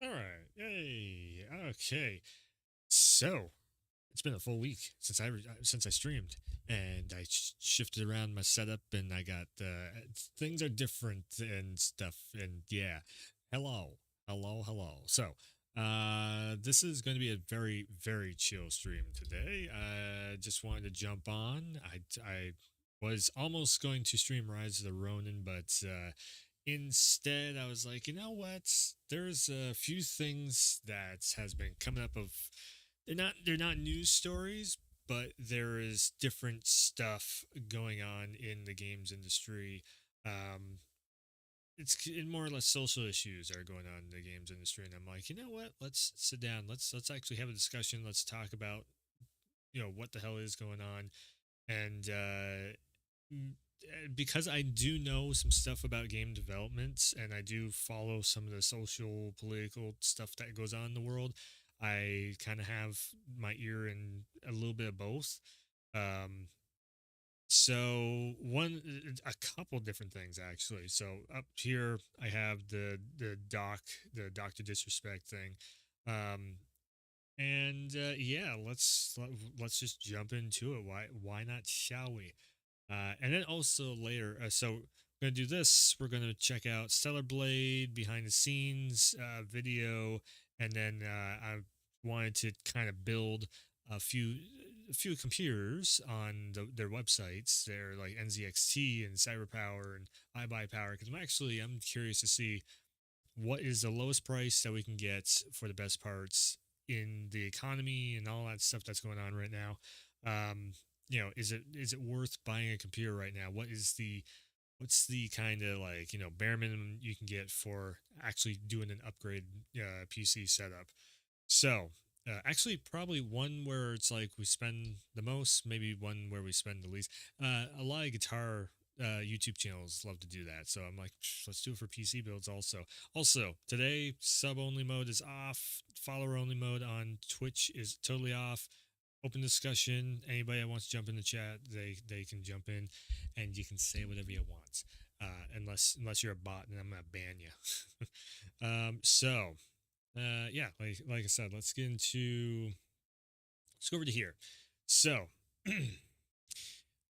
All right. Yay. Okay. So it's been a full week since I streamed, and I shifted around my setup, and I got things are different and stuff. And yeah, hello, hello. So this is going to be a very very chill stream today. I just wanted to jump on. I was almost going to stream Rise of the Ronin, but instead I was like, you know what, there's a few things that has been coming up of, they're not news stories, but there is different stuff going on in the games industry. um it's more or less social issues are going on in the games industry, and I'm like, you know what, let's sit down, let's actually have a discussion, let's talk about what the hell is going on. And Mm, because I do know some stuff about game development, and I do follow some of the social political stuff that goes on in the world, I kind of have my ear in a little bit of both. Um, so a couple different things actually. So up here I have the Doctor Disrespect thing. Um, and yeah, let's just jump into it. Why not, shall we? And then also later, so we're gonna do this. We're gonna check out Stellar Blade behind the scenes video, and then I wanted to kind of build a few computers on their websites. They're like NZXT and CyberPower and iBuyPower, because I'm curious to see what is the lowest price that we can get for the best parts in the economy and all that stuff that's going on right now. um is it worth buying a computer right now? What's the kind of, like, bare minimum you can get for actually doing an upgrade PC setup? So actually probably one where it's like we spend the most, maybe one where we spend the least. A lot of guitar YouTube channels love to do that, so I'm like, let's do it for PC builds also. Also today, sub only mode is off, follower only mode on Twitch is totally off. Open discussion, anybody that wants to jump in the chat, they can jump in, and you can say whatever you want, unless you're a bot, and I'm gonna ban you. So yeah, like I said, let's go over to here. So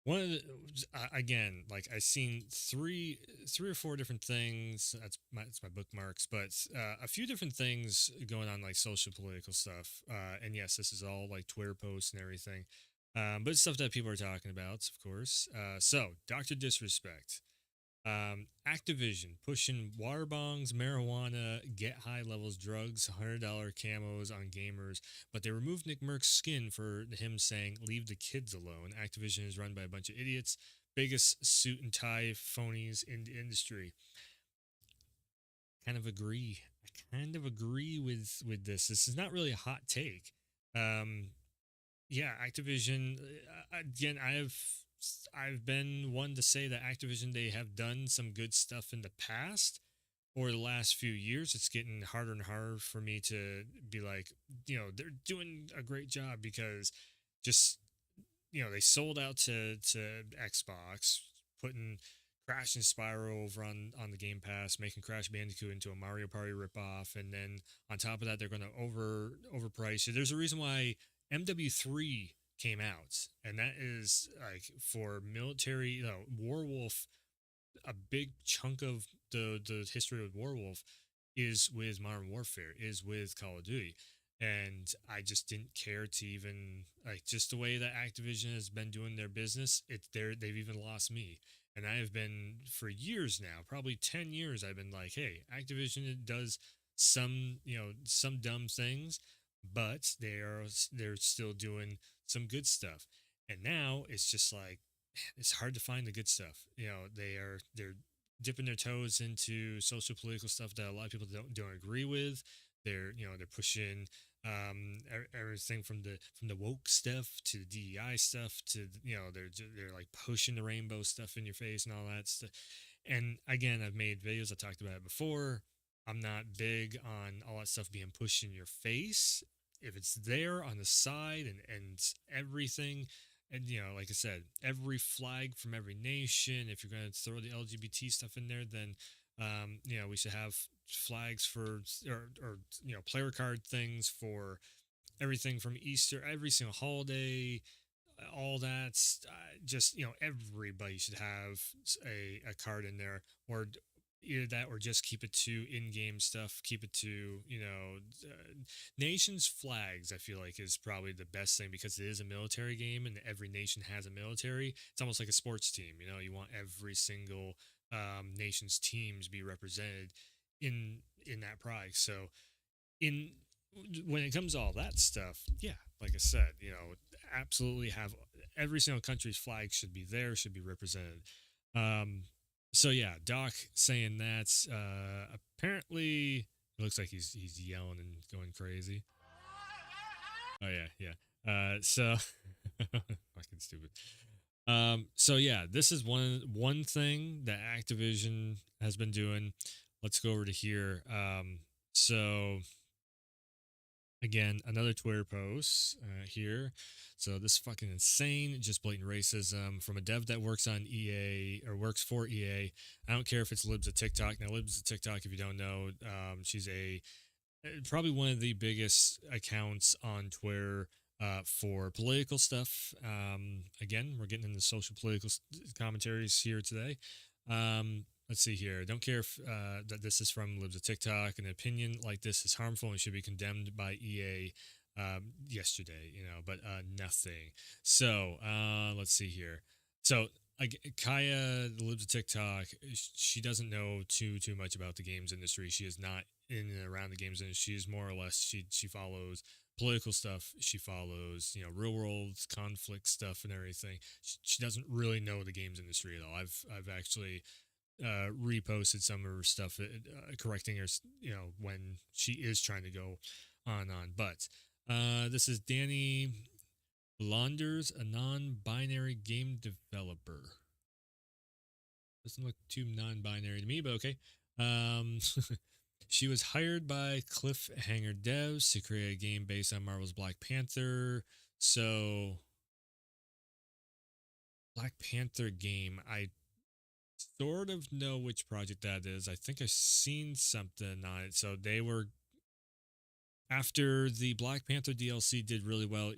one of the, again, like, I seen three or four different things. That's my bookmarks, but a few different things going on, like social political stuff. And yes, this is all like Twitter posts and everything. But it's stuff that people are talking about, of course. So Dr. Disrespect, Activision pushing water bongs, marijuana, get high levels drugs, $100 camos on gamers, but they removed Nick Merck's skin for him saying, "Leave the kids alone." Activision is run by a bunch of idiots, biggest suit and tie phonies in the industry. Kind of agree. I kind of agree with this. This is not really a hot take. Um, yeah, Activision. Again, I've been one to say that Activision, they have done some good stuff in the past or the last few years. It's getting harder and harder for me to be like, they're doing a great job, because just, they sold out to Xbox, putting Crash and Spyro over on the Game Pass, making Crash Bandicoot into a Mario Party ripoff, and then on top of that, they're going to overprice it. There's a reason why MW3 came out, and that is like for military. Warwolf, a big chunk of the history of Warwolf is with Modern Warfare, is with Call of Duty. And I just didn't care to even, like, just the way that Activision has been doing their business. They've even lost me. And I have been for years now, probably 10 years, I've been like, hey, Activision does some dumb things, but they're still doing some good stuff. And now it's just like, it's hard to find the good stuff. They're dipping their toes into social political stuff that a lot of people don't agree with. They're pushing everything from the woke stuff to the DEI stuff to, they're like pushing the rainbow stuff in your face and all that stuff. And again, I've made videos, I talked about it before. I'm not big on all that stuff being pushed in your face. If it's there on the side and everything, and like I said, every flag from every nation, if you're going to throw the LGBT stuff in there, then we should have flags for or player card things for everything from Easter, every single holiday, all that's just everybody should have a card in there, or either that or just keep it to in-game stuff, keep it to nations flags. I feel like is probably the best thing because it is a military game and every nation has a military. It's almost like a sports team. You want every single nation's teams be represented in that prize. So in when it comes to all that stuff, yeah, like I said, absolutely have every single country's flag should be there, should be represented. Um, so yeah, Doc saying that. Apparently, it looks like he's yelling and going crazy. Oh yeah, yeah. So fucking stupid. So yeah, this is one thing that Activision has been doing. Let's go over to here. So again, another Twitter post here. So this is fucking insane, just blatant racism from a dev that works on EA or works for EA. I don't care if it's Libs of TikTok. Now, Libs of TikTok, if you don't know, she's probably one of the biggest accounts on Twitter for political stuff. Again, we're getting into social political commentaries here today. Let's see here. Don't care if that this is from Libs of TikTok. An opinion like this is harmful and should be condemned by EA yesterday, but nothing. So let's see here. So Kaya, the Libs of TikTok, she doesn't know too much about the games industry. She is not in and around the games industry. She is more or less, she follows political stuff. She follows, real world conflict stuff and everything. She doesn't really know the games industry at all. I've actually reposted some of her stuff, correcting her, when she is trying to go on. But this is Danny Blonders, a non-binary game developer. Doesn't look too non-binary to me, but okay. She was hired by Cliffhanger Devs to create a game based on Marvel's Black Panther. So, Black Panther game, I sort of know which project that is. I think I've seen something on it. So they were, after the Black Panther DLC did really well,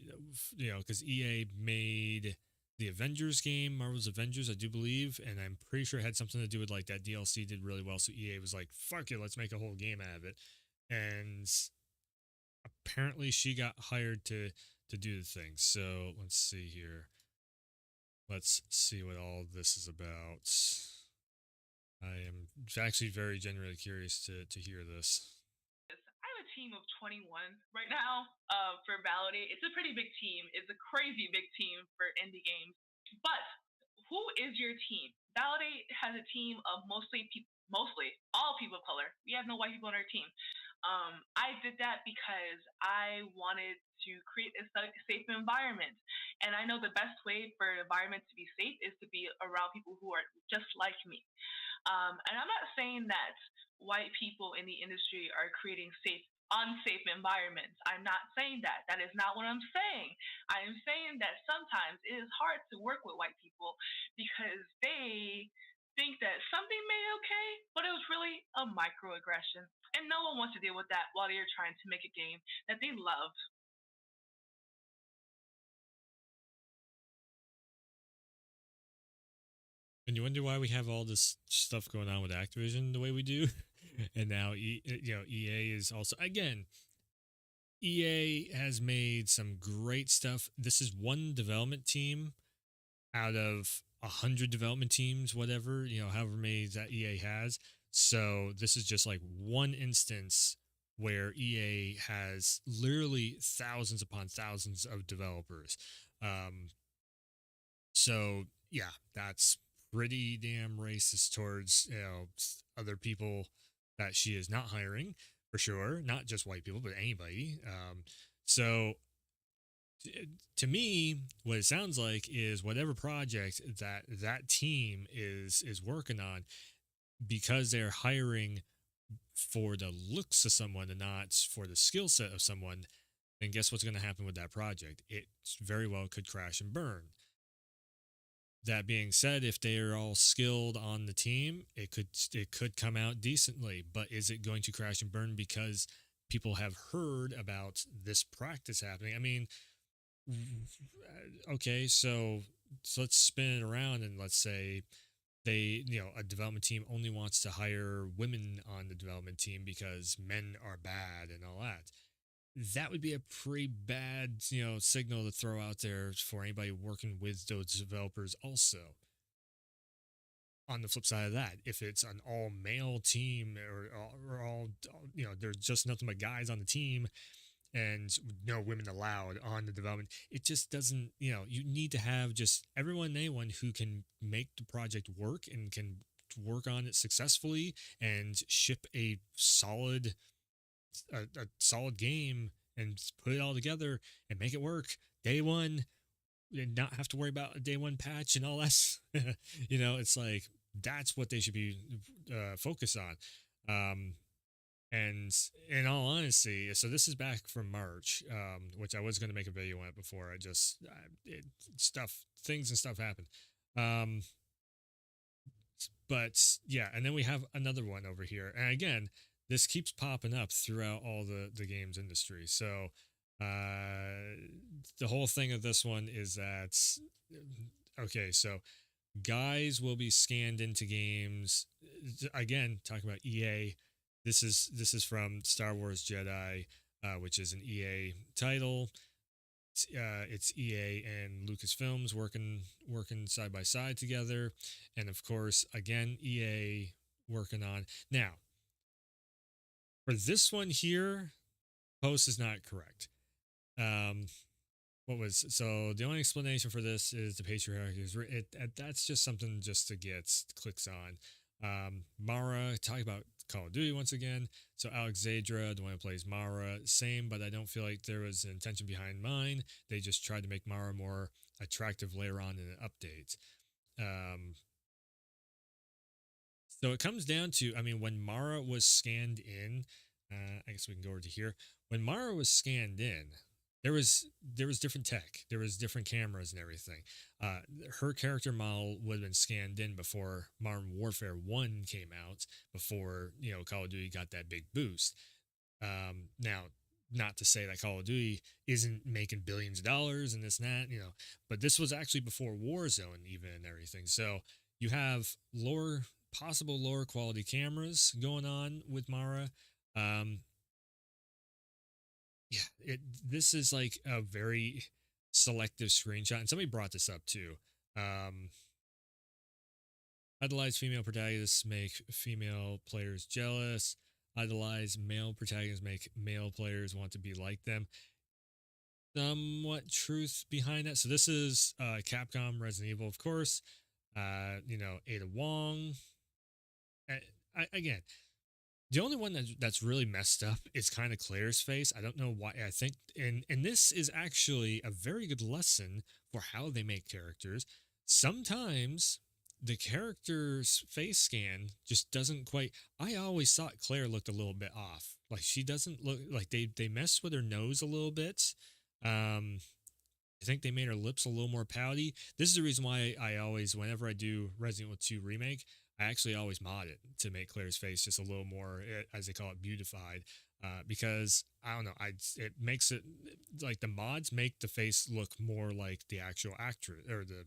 because EA made the Avengers game, Marvel's Avengers, I do believe, and I'm pretty sure it had something to do with like that DLC did really well. So EA was like, fuck it, let's make a whole game out of it. And apparently she got hired to do the thing. So let's see here. Let's see what all this is about. I am actually very genuinely curious to hear this. I have a team of 21 right now for Validate. It's a pretty big team. It's a crazy big team for indie games. But who is your team? Validate has a team of mostly all people of color. We have no white people on our team. I did that because I wanted to create a safe environment. And I know the best way for an environment to be safe is to be around people who are just like me. And I'm not saying that white people in the industry are creating unsafe environments. I'm not saying that. That is not what I'm saying. I am saying that sometimes it is hard to work with white people because they think that something may be okay, but it was really a microaggression. And no one wants to deal with that while they're trying to make a game that they love. And you wonder why we have all this stuff going on with Activision the way we do. And now, EA is also, again, EA has made some great stuff. This is one development team out of 100 development teams, whatever, however many that EA has. So this is just like one instance where EA has literally thousands upon thousands of developers. So yeah, that's pretty damn racist towards other people that she is not hiring, for sure, not just white people but anybody. So to me, what it sounds like is whatever project that team is working on, because they're hiring for the looks of someone and not for the skill set of someone, then guess what's going to happen with that project? It very well could crash and burn. That being said, if they are all skilled on the team, it could come out decently. But is it going to crash and burn because people have heard about this practice happening? I mean, okay, so let's spin it around and let's say a development team only wants to hire women on the development team because men are bad and all that. That would be a pretty bad, signal to throw out there for anybody working with those developers also. On the flip side of that, if it's an all male team or all, there's just nothing but guys on the team and no women allowed on the development, it just doesn't, you need to have just everyone and anyone who can make the project work and can work on it successfully and ship a solid game and put it all together and make it work day one and not have to worry about a day one patch and all that. It's like that's what they should be focused on. And in all honesty, so this is back from March, which I was going to make a video on it before. Things and stuff happened. But yeah, and then we have another one over here. And again, this keeps popping up throughout all the games industry. So the whole thing of this one is that, okay, so guys will be scanned into games. Again, talking about EA, this is from Star Wars Jedi, which is an EA title. It's EA and Lucasfilms working side by side together, and of course, again, EA working on now. For this one here, post is not correct. So the only explanation for this is the patriarchy is that's just something just to get clicks on. Mara, talk about Call of Duty once again. So Alexandra, the one who plays Mara, same, but I don't feel like there was an intention behind mine. They just tried to make Mara more attractive later on in an update. So it comes down to, I mean, when Mara was scanned in, I guess we can go over to here. When Mara was scanned in, there was different tech, there was different cameras and everything. Her character model would have been scanned in before Modern Warfare 1 came out, before Call of Duty got that big boost. Now, not to say that Call of Duty isn't making billions of dollars and this and that, but this was actually before Warzone even and everything. So you have possible lower quality cameras going on with Mara. Yeah, this is like a very selective screenshot, and somebody brought this up too. Idolized female protagonists make female players jealous. Idolized male protagonists make male players want to be like them. Somewhat truth behind that. So this is Capcom Resident Evil, of course. Ada Wong. Again, the only one that's really messed up is kind of Claire's face. I don't know why. I think, and this is actually a very good lesson for how they make characters. Sometimes the character's face scan just doesn't quite. I always thought Claire looked a little bit off. Like she doesn't look like they messed with her nose a little bit. I think they made her lips a little more pouty. This is the reason why I always, whenever I do Resident Evil 2 remake, I actually always mod it to make Claire's face just a little more, as they call it, beautified. Because I don't know, it makes it like the mods make the face look more like the actual actress or the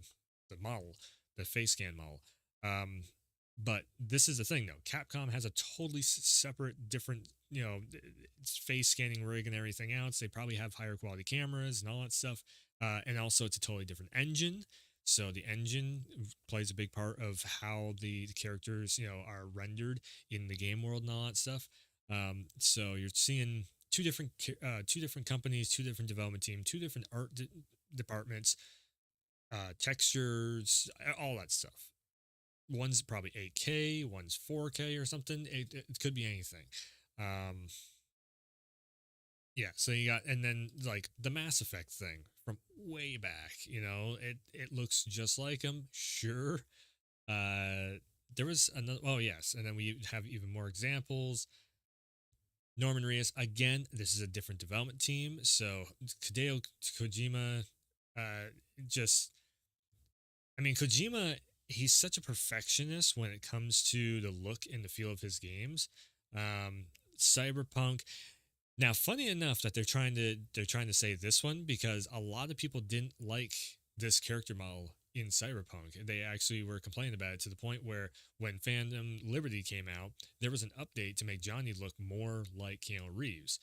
model, the face scan model. But this is the thing though, Capcom has a totally separate, different, face scanning rig and everything else. They probably have higher quality cameras and all that stuff. And also it's a totally different engine. So the engine plays a big part of how the characters, are rendered in the game world and all that stuff. So you're seeing two different companies, two different development teams, two different art departments, textures, all that stuff. One's probably 8K, one's 4K or something. It could be anything. Yeah, so you got, and then like the Mass Effect thing from way back, it looks just like them, sure. There was another, oh yes, and then we have even more examples. Norman Reedus, again, this is a different development team, so Hideo Kojima, just I mean, Kojima, he's such a perfectionist when it comes to the look and the feel of his games. Um, Cyberpunk. Now, funny enough that they're trying to say this one because a lot of people didn't like this character model in Cyberpunk. They actually were complaining about it to the point where when Phantom Liberty came out, there was an update to make Johnny look more like Keanu Reeves.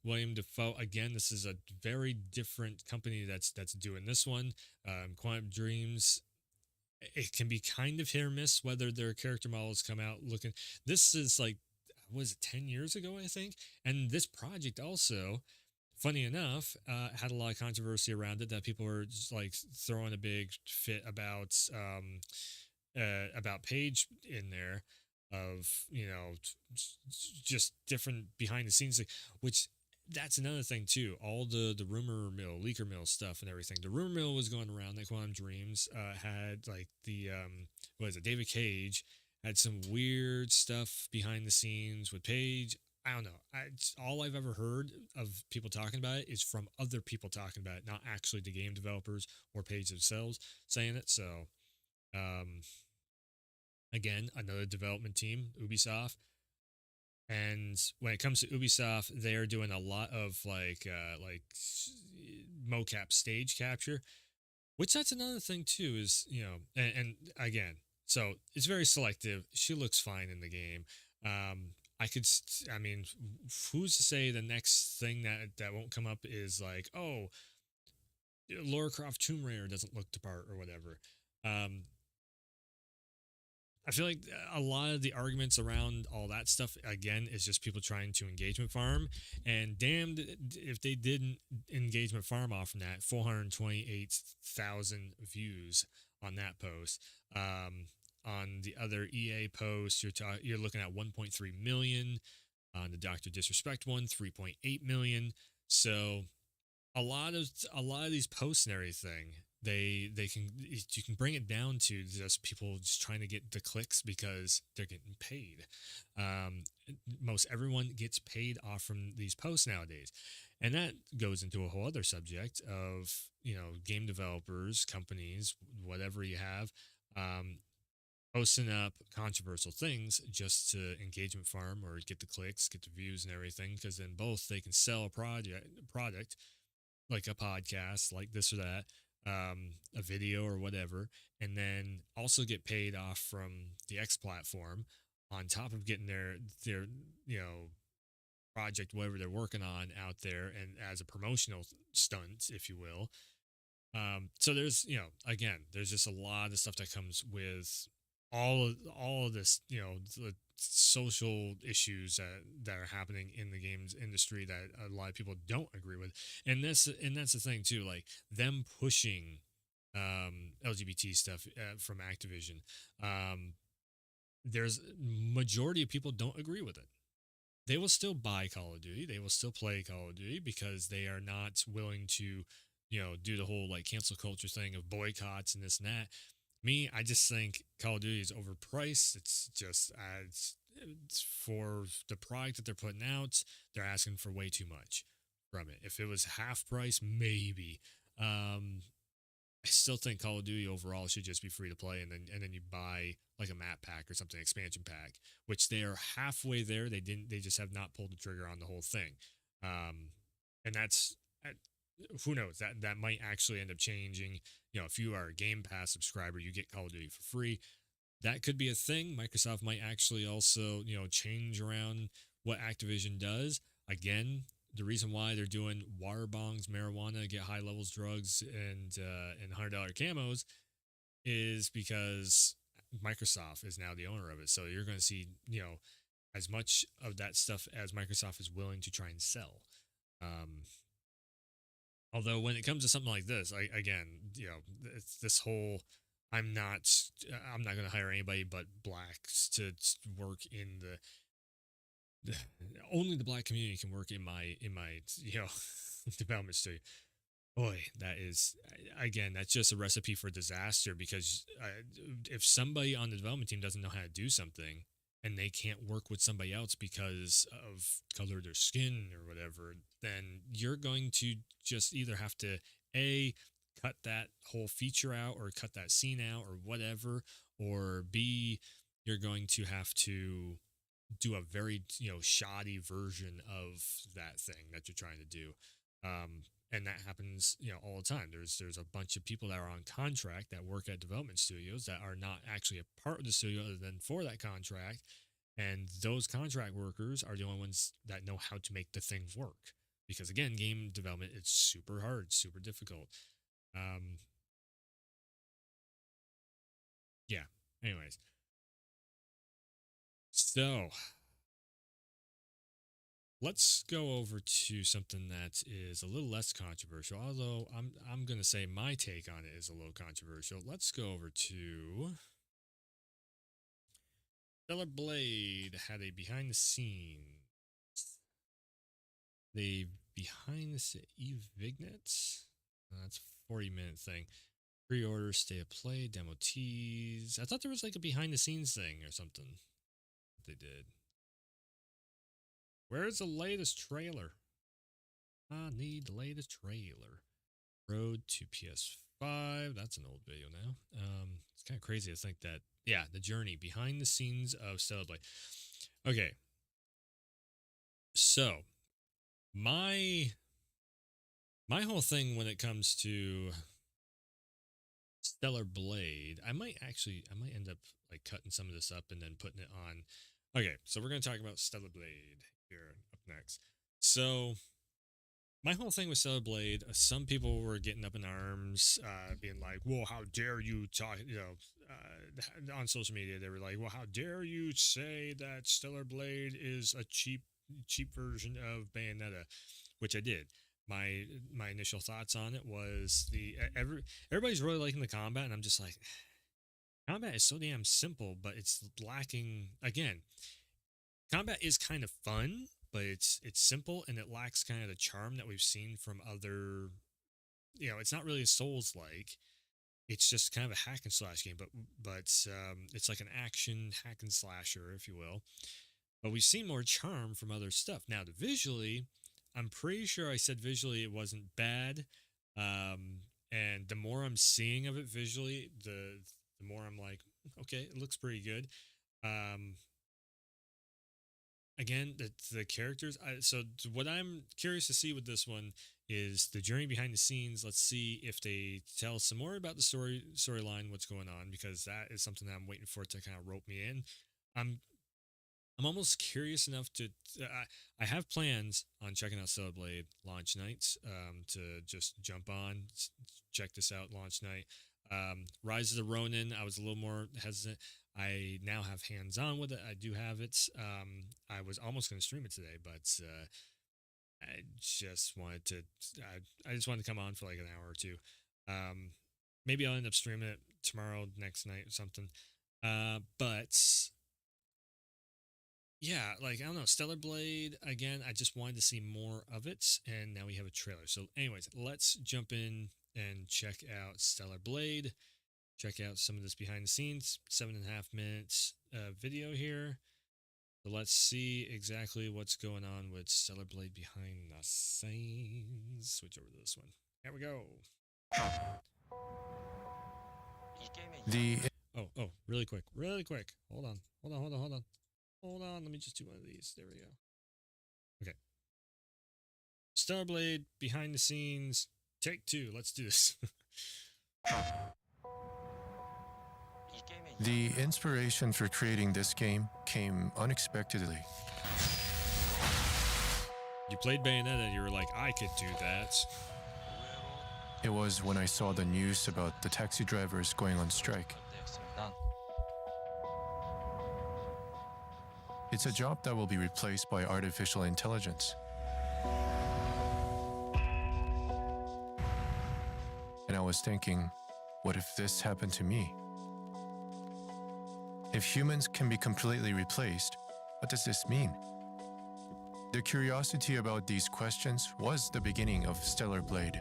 William Defoe, again, this is a very different company that's doing this one. Quantum Dreams, it can be kind of hit or miss whether their character models come out looking. This is like, was it 10 years ago, I think? And this project also, funny enough, had a lot of controversy around it that people were just like throwing a big fit about Page in there of just different behind the scenes, which that's another thing too. All the rumor mill, leaker mill stuff and everything. The rumor mill was going around that Quantum Dreams had like the what is it? David Cage had some weird stuff behind the scenes with Page. I don't know. All I've ever heard of people talking about it is from other people talking about it, not actually the game developers or Page themselves saying it. So, um, again, another development team, Ubisoft. And when it comes to Ubisoft, they are doing a lot of mocap stage capture, which that's another thing too. Is and again, so it's very selective. She looks fine in the game. I mean, who's to say the next thing that won't come up is like, oh, Lara Croft Tomb Raider doesn't look the part or whatever. Um, I feel like a lot of the arguments around all that stuff again is just people trying to engagement farm, and damned if they didn't engagement farm off from that 428,000 views on that post. On the other EA post, you're looking at 1.3 million. On the Doctor Disrespect one, 3.8 million. So a lot of these posts and everything, they can you can bring it down to just people just trying to get the clicks because they're getting paid. um, Most everyone gets paid off from these posts nowadays, and that goes into a whole other subject of game developers, companies, whatever you have, um, posting up controversial things just to engagement farm or get the clicks, get the views and everything, because then both they can sell a product like a podcast, like this or that, a video or whatever, and then also get paid off from the X platform on top of getting their project, whatever they're working on out there, and as a promotional stunt, if you will. So there's again, there's just a lot of stuff that comes with all of this, the social issues that are happening in the games industry that a lot of people don't agree with, and that's the thing too, like them pushing LGBT stuff from Activision. There's majority of people don't agree with it. They will still buy Call of Duty. They will still play Call of Duty because they are not willing to, do the whole like cancel culture thing of boycotts and this and that. Me, I just think Call of Duty is overpriced. It's just it's for the product that they're putting out. They're asking for way too much from it. If it was half price, maybe. I still think Call of Duty overall should just be free to play, and then you buy like a map pack or something, expansion pack, which they are halfway there. They just have not pulled the trigger on the whole thing, and that's who knows, that might actually end up changing. If you are a Game Pass subscriber, you get Call of Duty for free. That could be a thing. Microsoft might actually also change around what Activision does. Again, the reason why they're doing water bongs, marijuana, get high levels drugs, and $100 camos is because Microsoft is now the owner of it. So you're going to see as much of that stuff as Microsoft is willing to try and sell. Although when it comes to something like this, again, it's this whole I'm not going to hire anybody but blacks to work in only the black community can work in my development studio. Boy, that is, again, that's just a recipe for disaster because if somebody on the development team doesn't know how to do something and they can't work with somebody else because of color of their skin or whatever, then you're going to just either have to a cut that whole feature out or cut that scene out or whatever, or B, you're going to have to do a very shoddy version of that thing that you're trying to do. And that happens all the time. There's a bunch of people that are on contract that work at development studios that are not actually a part of the studio other than for that contract, and those contract workers are the only ones that know how to make the thing work, because again, game development, it's super hard, super difficult. Yeah, anyways, so let's go over to something that is a little less controversial, although I'm going to say my take on it is a little controversial. Let's go over to Stellar Blade had a behind the scenes. The behind the Eve Vignet. That's a 40-minute thing. Pre-order, state of play, demo tease. I thought there was like a behind the scenes thing or something they did. Where's the latest trailer? I need the latest trailer. Road to PS5. That's an old video now. It's kind of crazy to think that, yeah, the journey behind the scenes of Stellar Blade. Okay. So, my whole thing when it comes to Stellar Blade, I might end up like cutting some of this up and then putting it on. Okay, so we're going to talk about Stellar Blade here up next. So my whole thing with Stellar Blade, some people were getting up in arms, being like, "Well, how dare you talk?" On social media, they were like, "Well, how dare you say that Stellar Blade is a cheap version of Bayonetta?" Which I did. My initial thoughts on it was everybody's really liking the combat, and I'm just like, combat is so damn simple, but it's lacking. Again, combat is kind of fun, but it's simple and it lacks kind of the charm that we've seen from other. It's not really Souls-like. It's just kind of a hack and slash game, but it's like an action hack and slasher, if you will. But we've seen more charm from other stuff. Now, visually, I'm pretty sure I said visually it wasn't bad. And the more I'm seeing of it visually, the more I'm like, okay, it looks pretty good. Again, the characters. So what I'm curious to see with this one is the journey behind the scenes. Let's see if they tell some more about the storyline, what's going on, because that is something that I'm waiting for it to kind of rope me in. I'm almost curious enough to. I have plans on checking out Stellar Blade launch nights. To just jump on, check this out launch night. Rise of the Ronin, I was a little more hesitant. I now have hands-on with it. I do have it. I was almost going to stream it today, but I just wanted to. I just wanted to come on for like an hour or two. Maybe I'll end up streaming it tomorrow, next night, or something. But yeah, like, I don't know, Stellar Blade, again, I just wanted to see more of it, and now we have a trailer. So anyways, let's jump in and check out Stellar Blade. Check out some of this behind the scenes, 7.5 minutes video here. So let's see exactly what's going on with Stellar Blade behind the scenes. Switch over to this one. Here we go. Oh, really quick. Hold on. Let me just do one of these. There we go. Okay. Stellar Blade, behind the scenes, take 2. Let's do this. The inspiration for creating this game came unexpectedly. You played Bayonetta and you were like, I could do that. It was when I saw the news about the taxi drivers going on strike. It's a job that will be replaced by artificial intelligence. And I was thinking, what if this happened to me? If humans can be completely replaced, what does this mean? The curiosity about these questions was the beginning of Stellar Blade.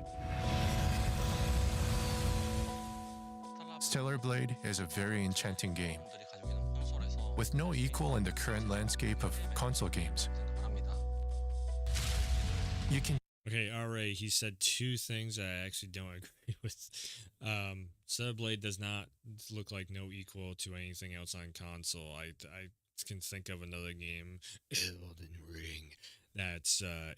Stellar Blade is a very enchanting game, with no equal in the current landscape of console games. You can Okay, RA, he said two things I actually don't agree with. Blade does not look like no equal to anything else on console. I can think of another game, Elden Ring, that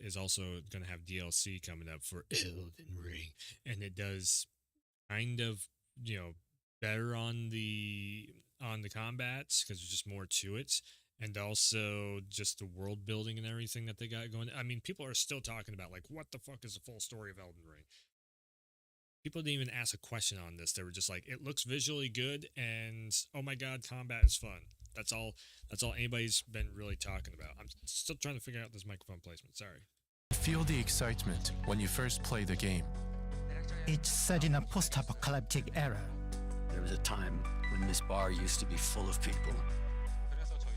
is also going to have DLC coming up for Elden Ring, and it does kind of, better on the combats because there's just more to it, and also just the world building and everything that they got going. I mean, people are still talking about like, what the fuck is the full story of Elden Ring? People didn't even ask a question on this. They were just like, it looks visually good, and oh my god, combat is fun. That's all anybody's been really talking about. I'm still trying to figure out this microphone placement. Sorry. Feel the excitement when you first play the game. It's set in a post-apocalyptic era. There was a time when this bar used to be full of people.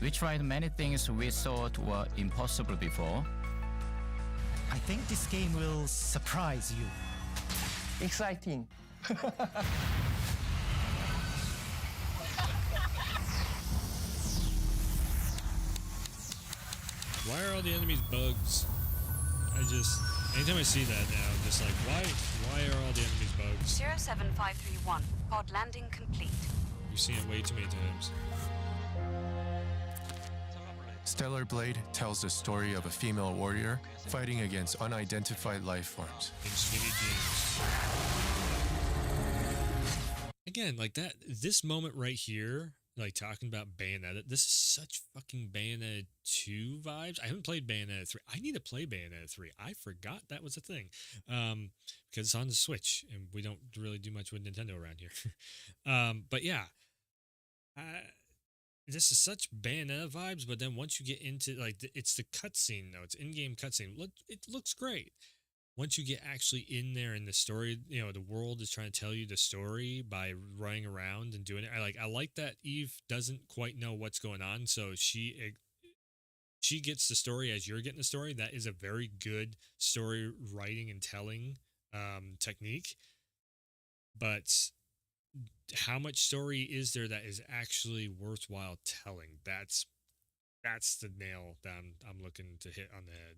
We tried many things we thought were impossible before. I think this game will surprise you. Exciting. Why are all the enemies bugs? Anytime I see that now, I'm just like, why are all the enemies bugs? 07531, pod landing complete. You've seen it way too many times. Stellar Blade tells the story of a female warrior fighting against unidentified life forms. And skinny jeans. Again, like that, this moment right here, like talking about Bayonetta, this is such fucking Bayonetta 2 vibes. I haven't played Bayonetta 3. I need to play Bayonetta 3. I forgot that was a thing. Because it's on the Switch, and we don't really do much with Nintendo around here. But yeah. This is such Bayonetta vibes, but then once you get into, like, it's the cutscene, though. It's in-game cutscene. It looks great. Once you get actually in there in the story, the world is trying to tell you the story by running around and doing it. I like that Eve doesn't quite know what's going on, so she gets the story as you're getting the story. That is a very good story writing and telling technique. But how much story is there that is actually worthwhile telling? That's the nail that I'm looking to hit on the head.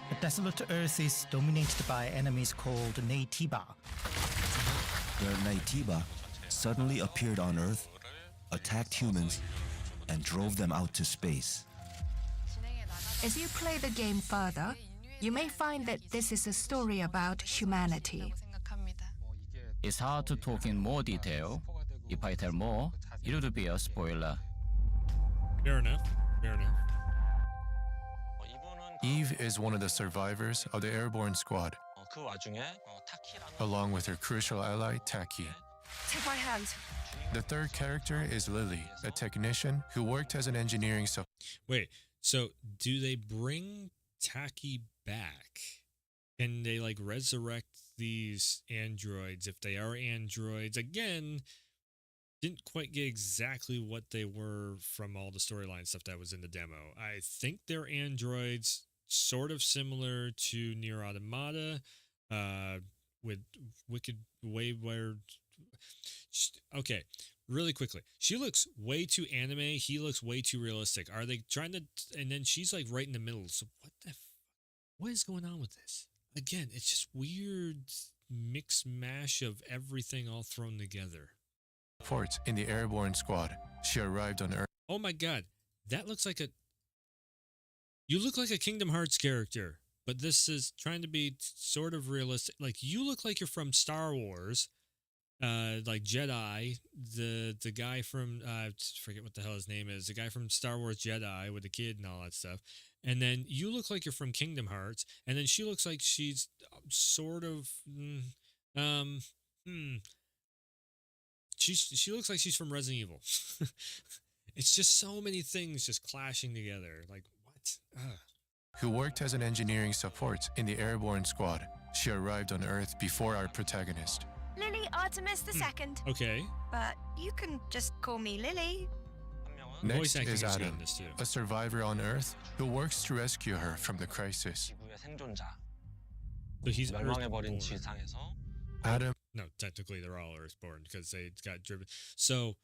The desolate Earth is dominated by enemies called Naytiba. The Naytiba suddenly appeared on Earth, attacked humans, and drove them out to space. As you play the game further, you may find that this is a story about humanity. It's hard to talk in more detail. If I tell more, it would be a spoiler. Fair enough. Eve is one of the survivors of the airborne squad, along with her crucial ally, Taki. Take my hand. The third character is Lily, a technician who worked as an engineering Wait, so do they bring Taki back? Can they like resurrect these androids if they are androids? Again, didn't quite get exactly what they were from all the storyline stuff that was in the demo. I think they're androids, sort of similar to Nier Automata, with Wicked Wayward. Okay, really quickly. She looks way too anime. He looks way too realistic. Are they trying to? And then she's like right in the middle. So what is going on with this? Again, it's just weird mix mash of everything all thrown together. support in the airborne squad. She arrived on Earth. Oh my god, that looks like you look like a Kingdom Hearts character, but this is trying to be sort of realistic. Like, you look like you're from Star Wars, like Jedi, the guy from, forget what the hell his name is, the guy from Star Wars Jedi with the kid and all that stuff. And then you look like you're from Kingdom Hearts, and then she looks like she's sort of, she looks like she's from Resident Evil. It's just so many things just clashing together. Like, what? Who worked as an engineering support in the airborne squad. She arrived on Earth before our protagonist. Lily Artemis II. Okay. But you can just call me Lily. Next acting is is good Adam, in this too. a survivor on Earth who works to rescue her from the crisis. So he's 멸망해버린 Earthborn. 지상에서 Adam No, technically they're all Earthborn because they got driven. So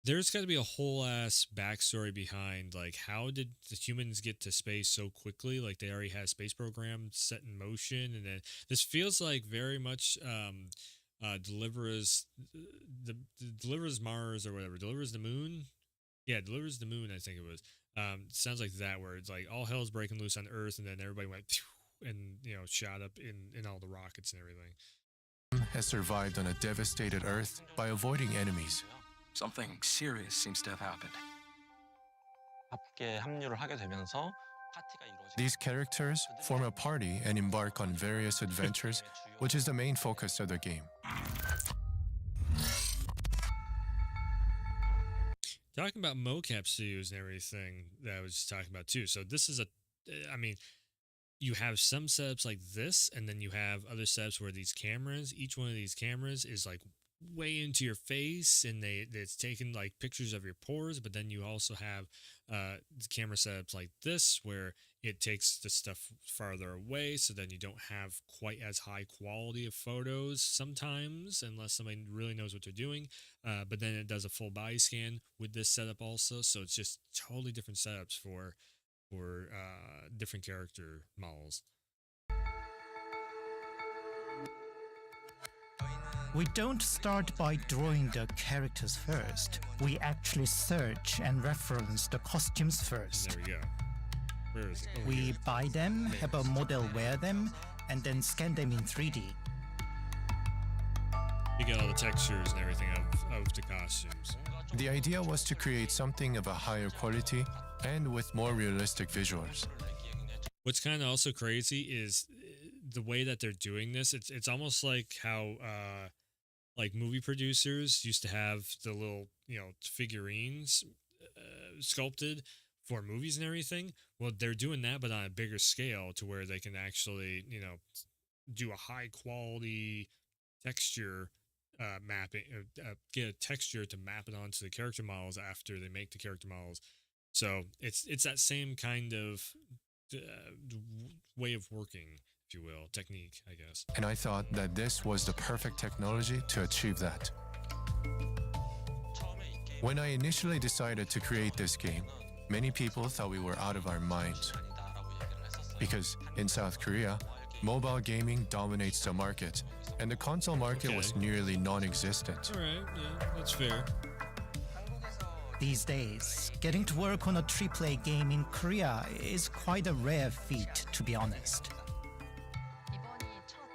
There's got to be a whole ass backstory behind like how did the humans get to space so quickly? Like they already had a space program set in motion, and then this feels like very much Delivers Delivers Mars or whatever, Delivers the Moon. Yeah, Delivers the Moon. I think it was. Sounds like that where it's like all hell's breaking loose on Earth, and then everybody went and shot up in all the rockets and everything. Has survived on a devastated Earth by avoiding enemies. Something serious seems to have happened. These characters form a party and embark on various adventures, which is the main focus of the game. Talking about mocap studios and everything that I was just talking about too. So this is you have some setups like this, and then you have other setups where these cameras, each one of these cameras is like way into your face, and it's taking like pictures of your pores. But then you also have camera setups like this where it takes the stuff farther away, so then you don't have quite as high quality of photos sometimes, unless somebody really knows what they're doing. But then it does a full body scan with this setup also, so it's just totally different setups for different character models. We don't start by drawing the characters first. We actually search and reference the costumes first. And there we go. Where is it? Oh, We here. buy them, have a model wear them, and then scan them in 3D. You get all the textures and everything of the costumes. The idea was to create something of a higher quality and with more realistic visuals. What's kind of also crazy is the way that they're doing this. It's almost like how like movie producers used to have the little figurines sculpted for movies and everything. Well, they're doing that, but on a bigger scale, to where they can actually do a high quality texture mapping, get a texture to map it onto the character models after they make the character models. So it's that same kind of way of working, if you will, technique, I guess. And I thought that this was the perfect technology to achieve that. When I initially decided to create this game, many people thought we were out of our minds. Because in South Korea, mobile gaming dominates the market, and the console market was nearly non-existent. All right, yeah, that's fair. These days, getting to work on a AAA game in Korea is quite a rare feat, to be honest.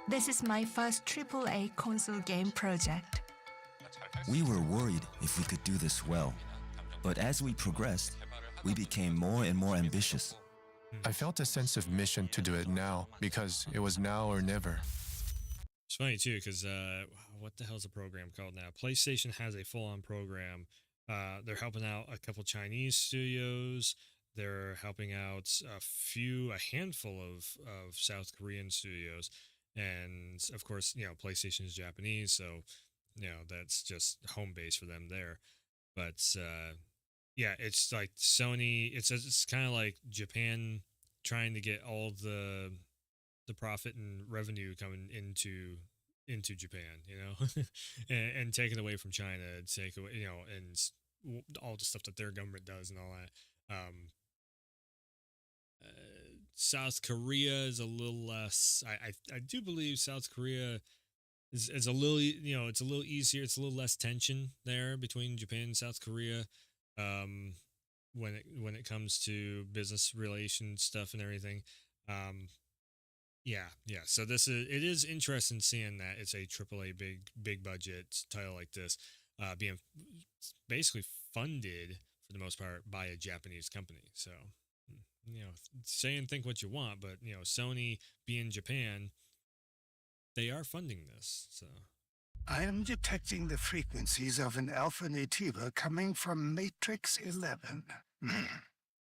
This is my first AAA console game project. We were worried if we could do this well, but as we progressed, we became more and more ambitious. I felt a sense of mission to do it now, because it was now or never. It's funny too, because what the hell's the program called now? PlayStation has a full-on program. They're helping out a couple Chinese studios. They're helping out a handful of South Korean studios, and of course, PlayStation is Japanese, so that's just home base for them there. But yeah, it's like Sony. It's kind of like Japan trying to get all the profit and revenue coming into Japan, and taken away from China, take away, and all the stuff that their government does and all that. South Korea is a little less. I do believe South Korea is a little, it's a little easier. It's a little less tension there between Japan and South Korea. When it comes to business relations stuff and everything. Yeah. So it is interesting seeing that it's a AAA big budget title like this, being basically funded for the most part by a Japanese company. So, say and think what you want, but Sony being Japan, they are funding this. So I am detecting the frequencies of an alpha nativa coming from Matrix 11.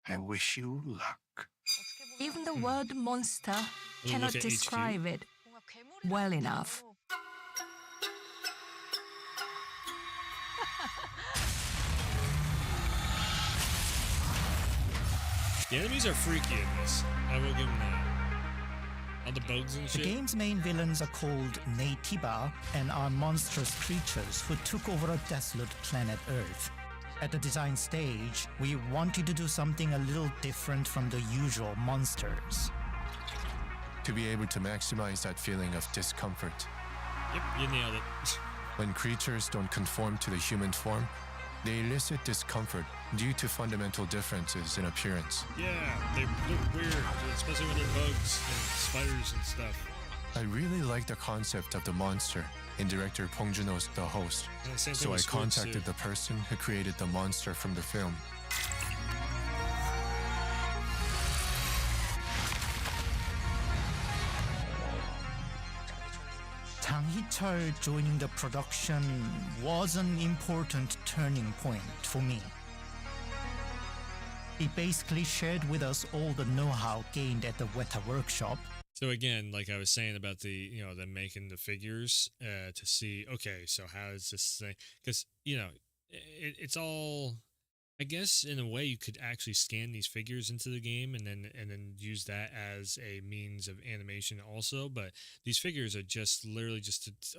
I wish you luck. Even the word monster cannot at HQ. describe it well enough. the enemies are freaky in this. I will give them that. All the bugs and The shit. game's main villains are called Neytiba and are monstrous creatures who took over a desolate planet Earth. At the design stage, we wanted to do something a little different from the usual monsters. To be able to maximize that feeling of discomfort. Yep, you nailed it. When creatures don't conform to the human form, they elicit discomfort due to fundamental differences in appearance. Yeah, they look weird, especially when they're bugs and spiders and stuff. I really like the concept of the monster in director Bong Joon-ho's The Host, Yeah, same thing so I with Squid contacted Soup. the person who created the monster from the film. Kang Hee-chul joining the production was an important turning point for me. He basically shared with us all the know-how gained at the Weta workshop. So again, like I was saying about the, them making the figures to see, okay, so how is this thing? Because, it's all, I guess in a way you could actually scan these figures into the game and then use that as a means of animation also. But these figures are just literally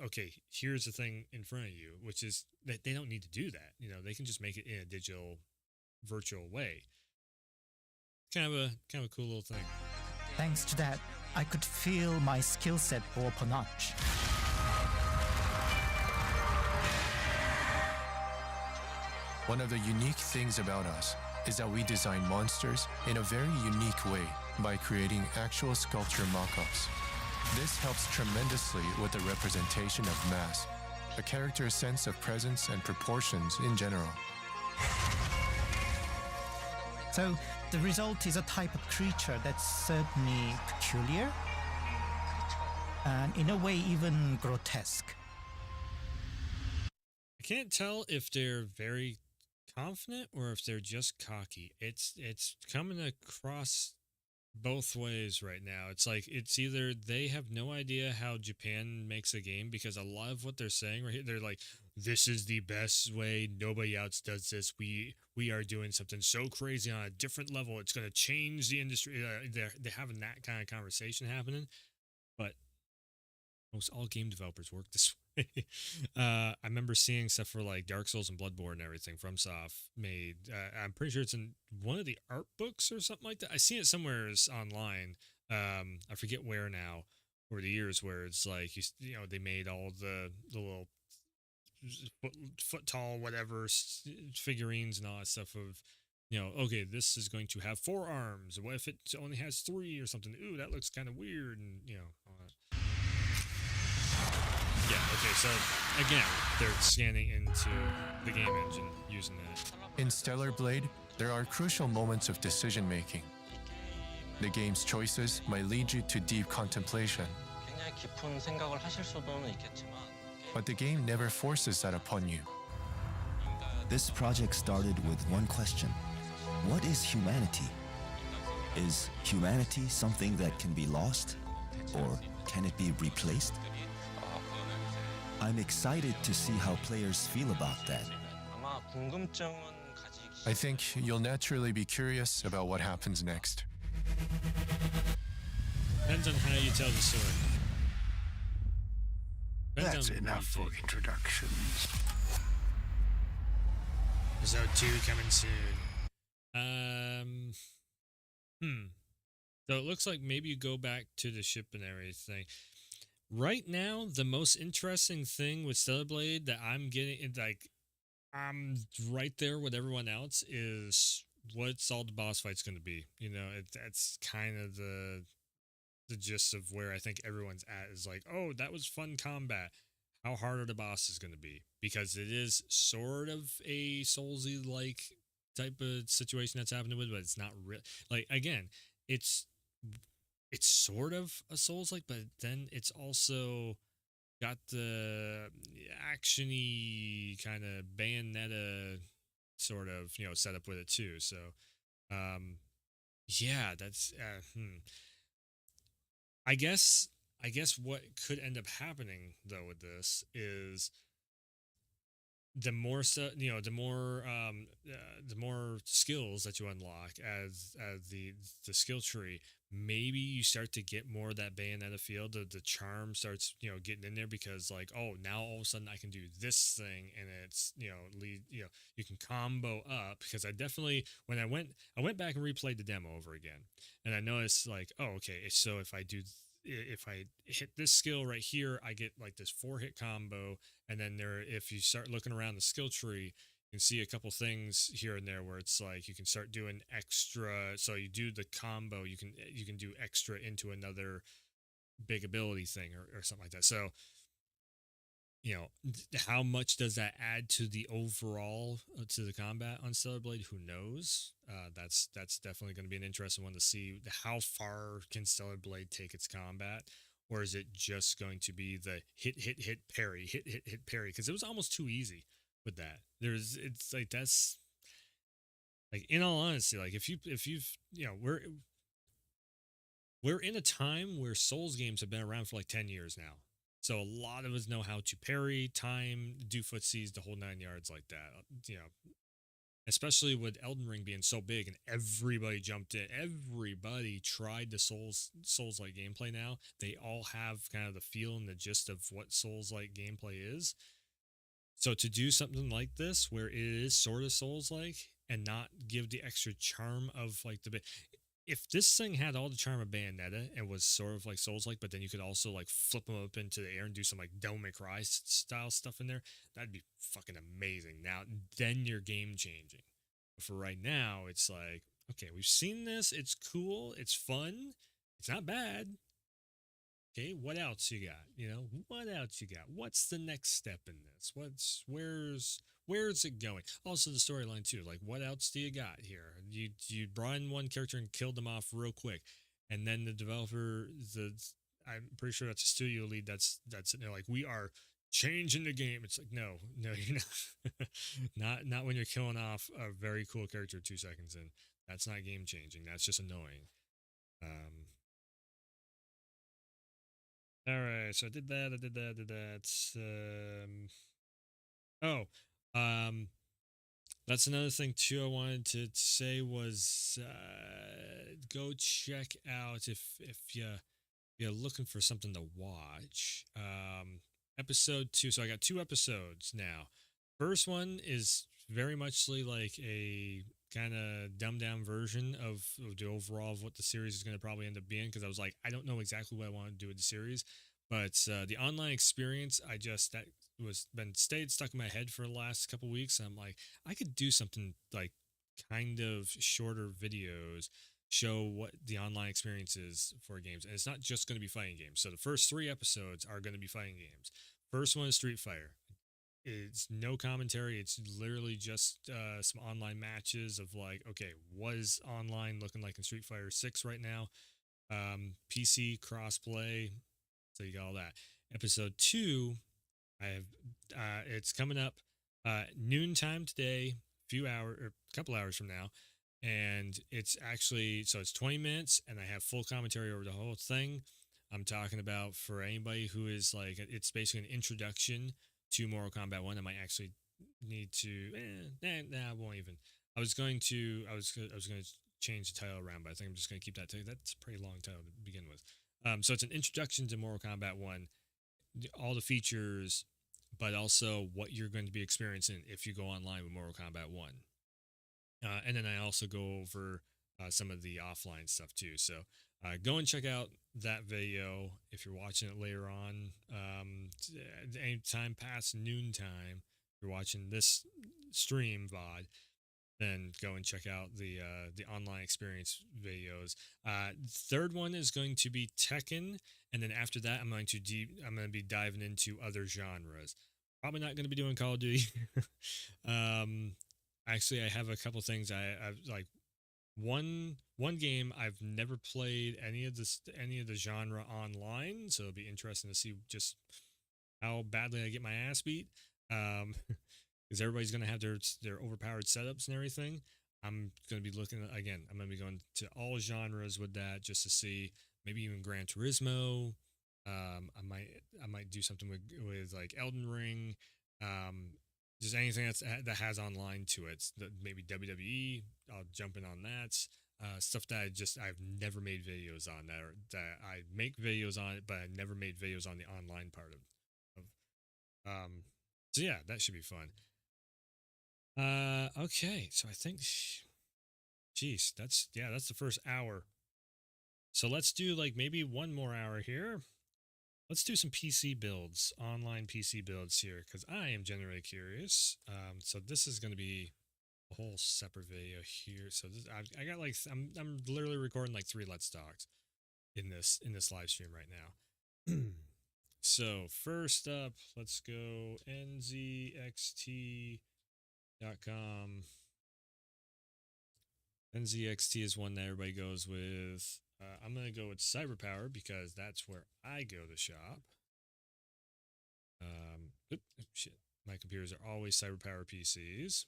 okay, here's the thing in front of you, which is that they don't need to do that. They can just make it in a digital, virtual way. Kind of a cool little thing. Thanks to that, I could feel my skill set go up a notch. One of the unique things about us is that we design monsters in a very unique way by creating actual sculpture mock-ups. This helps tremendously with the representation of mass, a character's sense of presence and proportions in general. So the result is a type of creature that's certainly peculiar and in a way even grotesque. I can't tell if they're very confident or if they're just cocky. It's coming across both ways right now. It's like it's either they have no idea how Japan makes a game, because a lot of what they're saying right here, they're like, this is the best way, nobody else does this, we are doing something so crazy on a different level, it's going to change the industry. They're having that kind of conversation happening, but most all game developers work this way. I remember seeing stuff for like Dark Souls and Bloodborne and everything FromSoft made. I'm pretty sure it's in one of the art books or something like that. I seen it somewhere online. I forget where now over the years, where it's like they made all the little foot tall whatever figurines and all that stuff of okay, this is going to have 4 arms. What if it only has 3 or something? Ooh, that looks kind of weird, and all that. Yeah, okay, so again, they're scanning into the game engine using that. In Stellar Blade, there are crucial moments of decision making. The game's choices might lead you to deep contemplation, but the game never forces that upon you. This project started with one question: what is humanity? Is humanity something that can be lost? Or can it be replaced? I'm excited to see how players feel about that. I think you'll naturally be curious about what happens next. Depends on how you tell the story. Depends That's on what enough you for take. introductions. Episode 2 coming soon. So it looks like maybe you go back to the ship and everything. Right now, the most interesting thing with Stellar Blade that I'm getting, like, I'm right there with everyone else, is what's all the boss fights going to be. That's kind of the gist of where I think everyone's at, is like, oh, that was fun combat. How hard are the bosses going to be? Because it is sort of a Soulsy-like type of situation that's happening with, but it's not real. Like, again, it's sort of a Souls-like, but then it's also got the action-y kind of Bayonetta sort of, setup with it too. So, yeah, that's, I guess what could end up happening though with this is the more so, the more skills that you unlock as the skill tree, maybe you start to get more of that Bayonetta feel. The charm starts, getting in there, because like, oh, now all of a sudden I can do this thing, and it's, you can combo up. Because I definitely, when I went back and replayed the demo over again, and I noticed like, oh, okay, so if I hit this skill right here, I get like this 4-hit combo. And then if you start looking around the skill tree, you can see a couple things here and there where it's like you can start doing extra. So you do the combo, you can do extra into another big ability thing, or something like that. So, how much does that add to the overall, to the combat on Stellar Blade? Who knows? That's definitely going to be an interesting one to see. How far can Stellar Blade take its combat? Or is it just going to be the hit, parry, hit, parry? Because it was almost too easy with that. It's like, that's like, in all honesty, like if you've, we're in a time where Souls games have been around for like 10 years now. So a lot of us know how to parry, time, do footsies, the whole 9 yards like that. Especially with Elden Ring being so big and everybody jumped in. Everybody tried the Souls-like gameplay now. They all have kind of the feel and the gist of what Souls-like gameplay is. So to do something like this, where it is sort of Souls-like and not give the extra charm of like if this thing had all the charm of Bayonetta and was sort of like Souls-like, but then you could also like flip them up into the air and do some like Devil May Cry style stuff in there, that'd be fucking amazing. Now, then you're game changing. But for right now, it's like, okay, we've seen this. It's cool. It's fun. It's not bad. Okay, what else you got? What else you got? What's the next step in this? Where's it going? Also, the storyline too. Like, what else do you got here? You brought in one character and killed them off real quick, and then the developer, I'm pretty sure that's a studio lead. That's they're like, we are changing the game. It's like, no, you're not. not when you're killing off a very cool character 2 seconds in. That's not game changing. That's just annoying. All right, so I did that. That's another thing too I wanted to say was, go check out if you're looking for something to watch. Episode 2. So I got 2 episodes now. First one is very much like a kind of dumbed down version of the overall of what the series is going to probably end up being, because I was like, I don't know exactly what I want to do with the series, but the online experience, that was stayed stuck in my head for the last couple weeks. I'm like, I could do something like kind of shorter videos, show what the online experience is for games, and it's not just going to be fighting games. So the first 3 episodes are going to be fighting games. First one is Street Fighter. It's no commentary. It's literally just some online matches of like, okay, what is online looking like in Street Fighter 6 right now? PC crossplay. So you got all that. Episode 2, it's coming up noontime today, a couple hours from now, and it's actually, so it's 20 minutes, and I have full commentary over the whole thing. I'm talking about, for anybody who is like, it's basically an introduction to Mortal Kombat 1. I might actually need to, I won't even. I was going to change the title around, but I think I'm just going to keep that title. That's a pretty long title to begin with. So it's an introduction to Mortal Kombat 1, all the features, but also what you're going to be experiencing if you go online with Mortal Kombat 1. And then I also go over some of the offline stuff too. So go and check out that video if you're watching it later on. Any time past noontime, if you're watching this stream VOD, then go and check out the online experience videos. Third one is going to be Tekken, and then after that, I'm going to be diving into other genres. Probably not going to be doing Call of Duty. Actually, I have a couple things. I've like one game I've never played any of the genre online, so it'll be interesting to see just how badly I get my ass beat. Because everybody's going to have their overpowered setups and everything. I'm going to be looking at, again, I'm going to be going to all genres with that just to see, maybe even Gran Turismo. I might do something with like Elden Ring. just anything that has online to it. Maybe WWE, I'll jump in on that. Stuff that I've never made videos on that I make videos on it, but I never made videos on the online part of so yeah, that should be fun. Okay, so I think, geez, that's the first hour. So let's do like maybe one more hour here. Let's do some PC builds, online PC builds here, because I am genuinely curious. So this is going to be a whole separate video here. So this, I got like I'm literally recording like 3 Let's Talks in this live stream right now. So first up, let's go nzxt.com. NZXT is one that everybody goes with. I'm going to go with CyberPower because that's where I go to shop. Shit. My computers are always CyberPower PCs.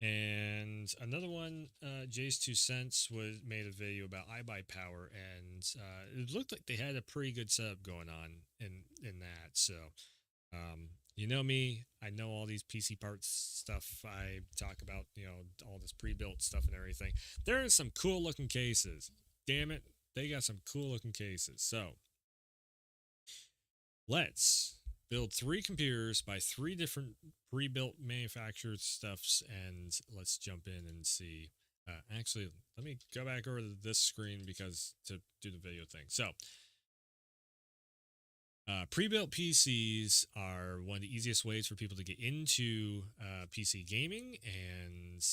And another one, Jay's 2 Cents made a video about iBuyPower, and it looked like they had a pretty good setup going on in that. So, you know me, I know all these PC parts stuff. I talk about, all this pre-built stuff and everything. There are some cool looking cases. Damn it, they got some cool looking cases. So, let's build 3 computers by 3 different pre-built manufactured stuffs, and let's jump in and see. Actually, let me go back over to this screen because to do the video thing. So, pre-built PCs are one of the easiest ways for people to get into PC gaming, and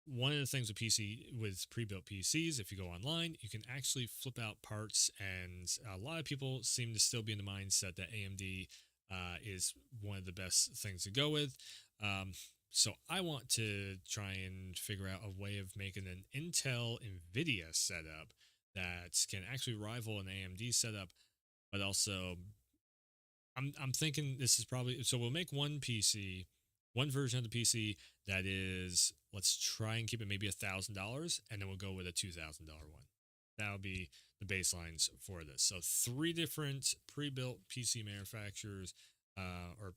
one of the things with pre-built PCs, if you go online, you can actually flip out parts, and a lot of people seem to still be in the mindset that AMD is one of the best things to go with. So I want to try and figure out a way of making an Intel NVIDIA setup that can actually rival an AMD setup, but also I'm thinking this is probably, so we'll make one version of the PC that is, let's try and keep it maybe $1,000, and then we'll go with a $2,000 one. That'll be the baselines for this. So 3 different pre-built PC manufacturers, or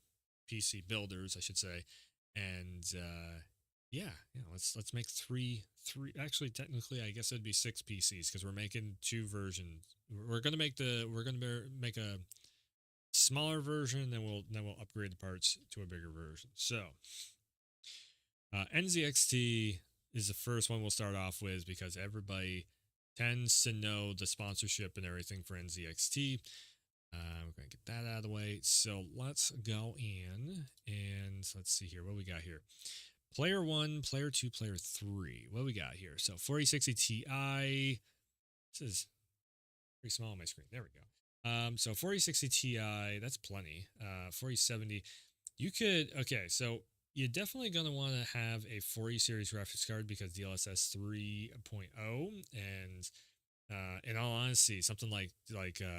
PC builders, I should say, and let's make three. Actually, technically, I guess it'd be 6 PCs because we're making 2 versions. We're gonna make a smaller version, then we'll upgrade the parts to a bigger version. So NZXT is the first one we'll start off with because everybody tends to know the sponsorship and everything for NZXT. We're going to get that out of the way. So let's go in and let's see here. What we got here? Player 1, Player 2, Player 3. What we got here? So 4060 Ti. This is pretty small on my screen. There we go. So 4060 Ti, that's plenty. 4070. You could, okay, so you're definitely going to want to have a 40 series graphics card because DLSS 3.0, and in all honesty, something like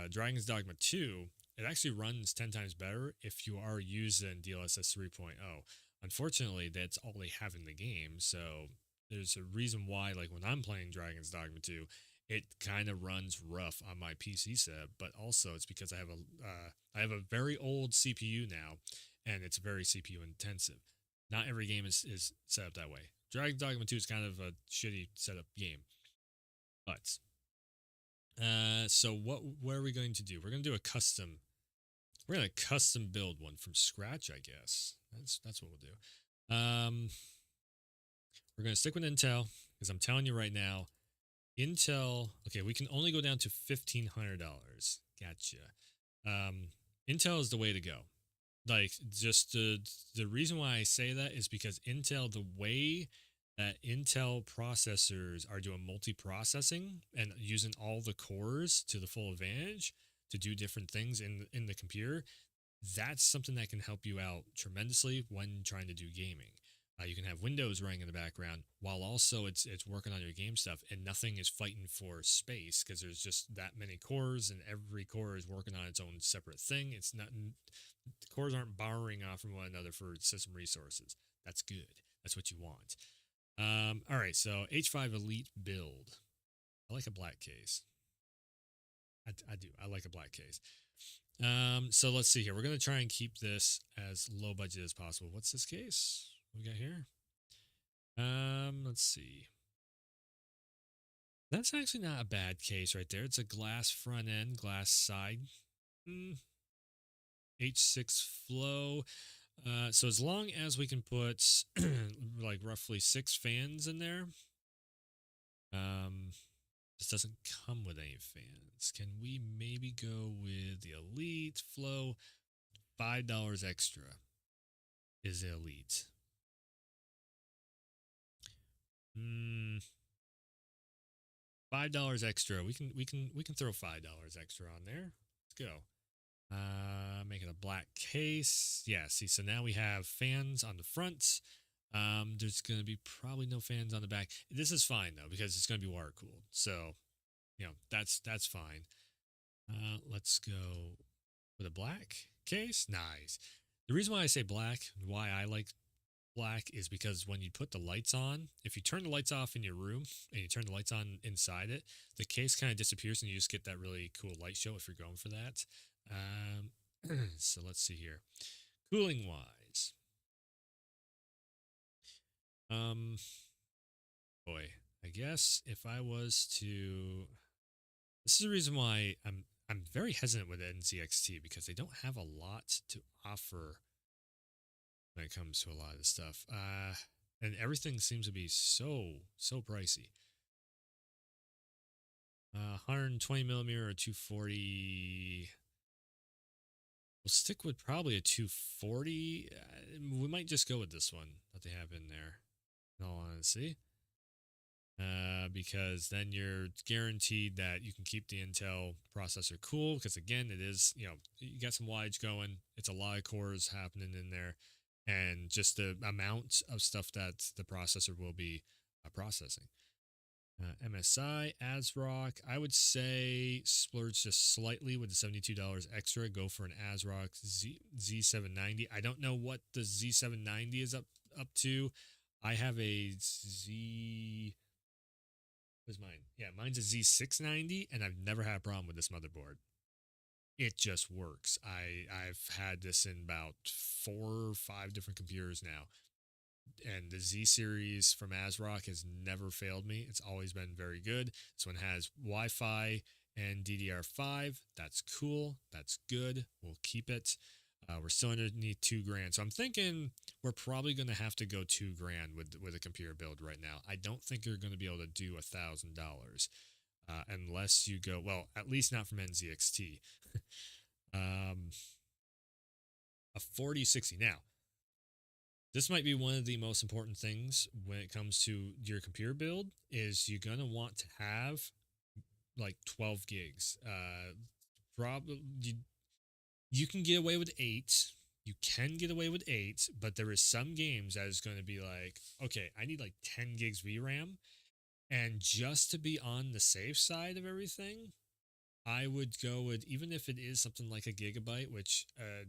Dragon's Dogma 2, it actually runs 10 times better if you are using DLSS 3.0. Unfortunately, that's all they have in the game, so there's a reason why, like when I'm playing Dragon's Dogma 2, it kind of runs rough on my PC setup, but also it's because I have a very old CPU now, and it's very CPU intensive. Not every game is set up that way. Dragon's Dogma 2 is kind of a shitty setup game, but so what are we going to do? We're going to do a custom. We're going to custom build one from scratch, I guess. That's what we'll do. We're going to stick with Intel because I'm telling you right now, Intel. Okay, we can only go down to $1,500. Gotcha. Intel is the way to go. Like, just the reason why I say that is because Intel, the way that Intel processors are doing multi-processing and using all the cores to the full advantage to do different things in the computer, that's something that can help you out tremendously when trying to do gaming. You can have Windows running in the background while also it's working on your game stuff, and nothing is fighting for space because there's just that many cores, and every core is working on its own separate thing. It's not, the cores aren't borrowing off from one another for system resources. That's good. That's what you want. All right, so H5 Elite build. I like a black case. I do. I like a black case. So let's see here. We're gonna try and keep this as low budget as possible. What's this case we got here? Let's see. That's actually not a bad case right there. It's a glass front end, glass side. H6 flow. So as long as we can put like roughly 6 fans in there, this doesn't come with any fans. Can we maybe go with the Elite flow? $5 extra is the Elite. $5 extra. We can throw $5 extra on there. Let's go. Make it a black case. Yeah, see, so now we have fans on the front. There's going to be probably no fans on the back. This is fine, though, because it's going to be water cooled. So, you know, that's fine. Let's go with a black case. Nice. The reason why I say black, why I like black, is because when you put the lights on, if you turn the lights off in your room and you turn the lights on inside it, the case kind of disappears and you just get that really cool light show if you're going for that. So let's see here. Cooling wise. Boy, I guess if I was to, this is the reason why I'm very hesitant with NZXT, because they don't have a lot to offer when it comes to a lot of this stuff. And everything seems to be so pricey. 120 millimeter or 240. We'll stick with probably a 240. We might just go with this one that they have in there, in all honesty. Because then you're guaranteed that you can keep the Intel processor cool, because again, it is, you know, you got some wattage going. It's a lot of cores happening in there, and just the amount of stuff that the processor will be processing. MSI, ASRock, I would say splurge just slightly with the $72 extra. Go for an ASRock Z790. I don't know what the Z790 is up to. I have a what's mine? Yeah, mine's a Z690, and I've never had a problem with this motherboard. It just works. I've had this in about 4 or 5 different computers now. And the Z series from ASRock has never failed me. It's always been very good. This one has Wi-Fi and DDR5. That's cool. That's good. We'll keep it. We're still underneath $2,000. So I'm thinking we're probably going to have to go $2,000 with a computer build right now. I don't think you're going to be able to do $1,000 unless you go, well, at least not from NZXT. A 4060 now. This might be one of the most important things when it comes to your computer build, is you're going to want to have like 12 gigs. Probably you can get away with 8. You can get away with 8, but there is some games that is going to be like, okay, I need like 10 gigs VRAM. And just to be on the safe side of everything, I would go with, even if it is something like a gigabyte, which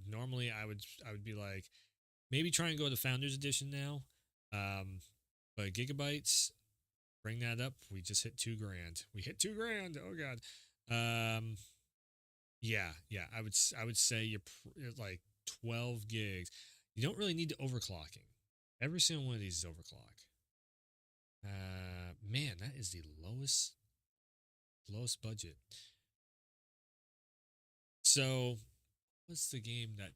normally I would be like, maybe try and go to Founders Edition now. But gigabytes, bring that up. We just hit $2,000. We hit $2,000. Oh God. Yeah. I would say you're like 12 gigs. You don't really need the overclocking. Every single one of these is overclock. Man, that is the lowest budget. So, what's the game that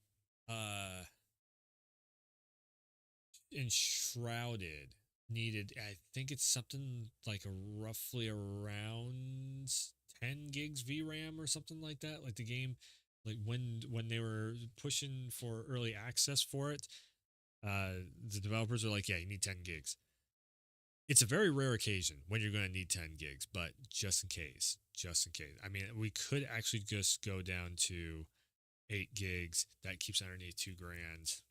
Enshrouded needed? I think it's something like roughly around 10 gigs VRAM or something like that. Like the game, like when they were pushing for early access for it, the developers are like, yeah, you need 10 gigs. It's a very rare occasion when you're going to need 10 gigs, but just in case. I mean, we could actually just go down to 8 gigs. That keeps underneath $2,000.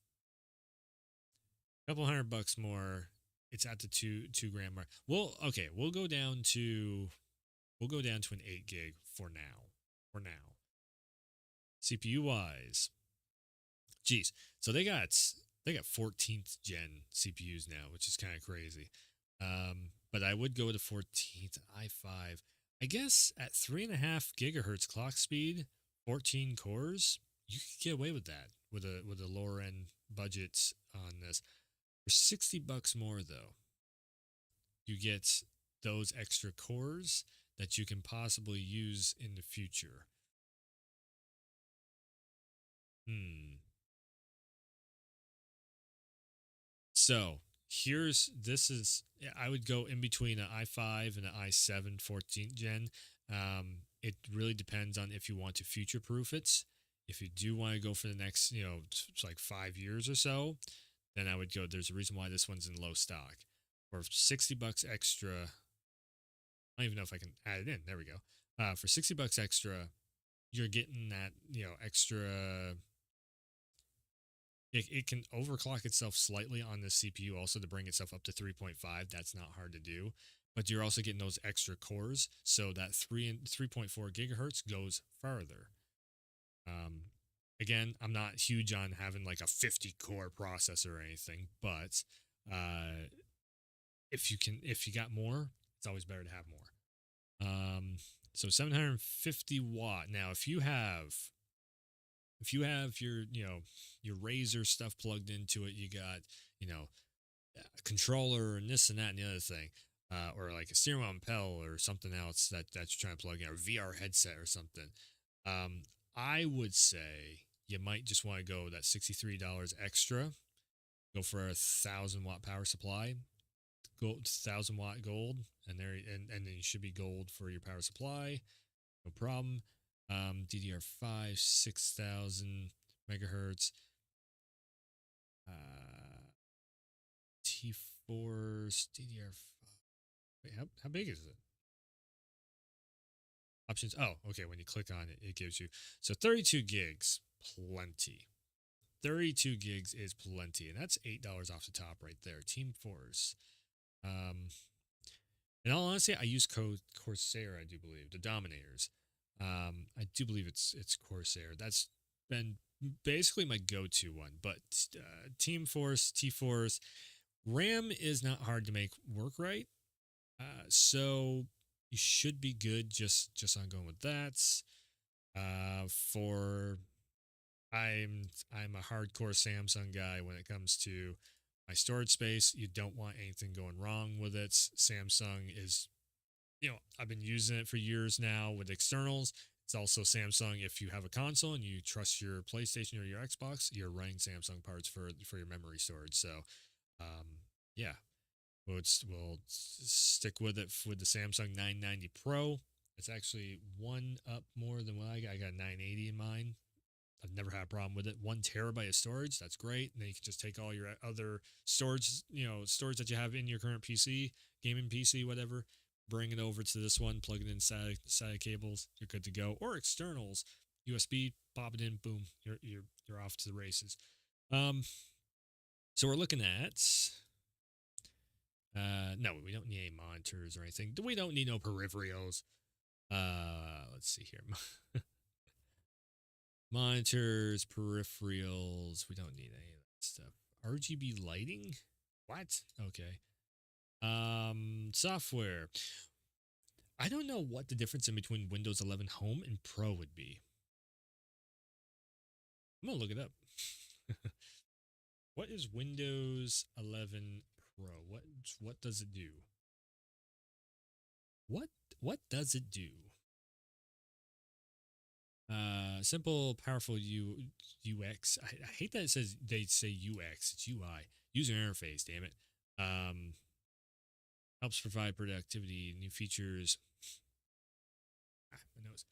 Couple $100 more. It's at the $2,000 mark. Well, okay, we'll go down to an 8 gig for now. CPU wise, geez, so they got 14th gen CPUs now, which is kind of crazy. But I would go with a 14th i5. I guess at 3.5 gigahertz clock speed 14 cores, you could get away with that with a lower end budget on this. For $60 more though, you get those extra cores that you can possibly use in the future. So I would go in between an i5 and an i7 14th gen. It really depends on if you want to future proof it. If you do want to go for the next, it's like 5 years or so, then I would go. There's a reason why this one's in low stock. For $60 extra, I don't even know if I can add it in. There we go. For $60 extra, you're getting that, extra. It can overclock itself slightly on the CPU also to bring itself up to 3.5. That's not hard to do. But you're also getting those extra cores, so that 3.4 gigahertz goes farther. Again, I'm not huge on having like a 50 core processor or anything, but if you got more, it's always better to have more. So 750 watt. Now, if you have your your Razer stuff plugged into it, you got a controller and this and that and the other thing, or like a steering wheel impel or something else that you're trying to plug in, or a VR headset or something. I would say you might just want to go that $63 extra. Go for a 1,000 watt power supply, gold 1,000 watt gold, and then you should be gold for your power supply, no problem. DDR5 6,000 megahertz. T4's DDR5. Wait, how big is it? Options. Oh, okay. When you click on it, it gives you. So 32 gigs, plenty. 32 gigs is plenty. And that's $8 off the top right there. Team Force. In all honesty, I use Corsair, I do believe. The Dominators. I do believe it's Corsair. That's been basically my go-to one. But Team Force, T-Force, RAM is not hard to make work right. So you should be good just on going with that. I'm a hardcore Samsung guy when it comes to my storage space. You don't want anything going wrong with it. Samsung is, I've been using it for years now with externals. It's also Samsung. If you have a console and you trust your PlayStation or your Xbox, you're running Samsung parts for your memory storage. So, yeah, we'll stick with it with the Samsung 990 Pro. It's actually one up more than what I got. I got 980 in mine. I've never had a problem with it. 1 terabyte of storage, that's great. And then you can just take all your other storage, storage that you have in your current PC, gaming PC, whatever, bring it over to this one, plug it in SATA cables, you're good to go. Or externals, USB, pop it in, boom, you're off to the races. So we're looking at no, we don't need any monitors or anything. We don't need no peripherals. Let's see here. Monitors, peripherals. We don't need any of that stuff. RGB lighting? What? Okay. Software. I don't know what the difference in between Windows 11 Home and Pro would be. I'm gonna look it up. What is Windows 11 Pro? What does it do? What does it do? Simple, powerful UX. I hate that they say UX. It's UI. User interface, damn it. Helps provide productivity, new features. My nose.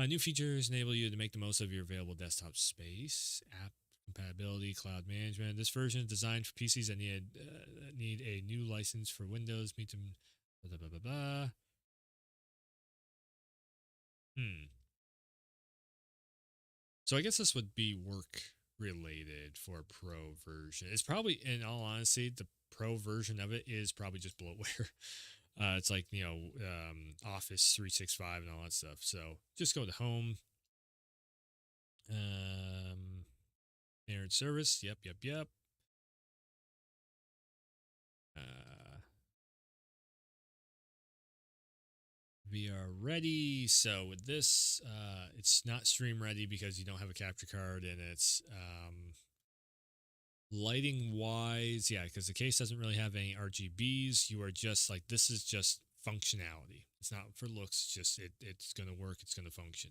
New features enable you to make the most of your available desktop space. App compatibility, cloud management. This version is designed for PCs that need a new license for Windows. Meet them. Blah, blah, blah, blah. So I guess this would be work related for Pro version. It's probably, in all honesty, the Pro version of it is probably just bloatware. It's like, Office 365 and all that stuff. So just go to Home. Managed service. Yep. We are ready. So with this, it's not stream ready because you don't have a capture card, and it's lighting wise, yeah, because the case doesn't really have any RGBs. You are just like, this is just functionality. It's not for looks. It's just it's going to work. It's going to function.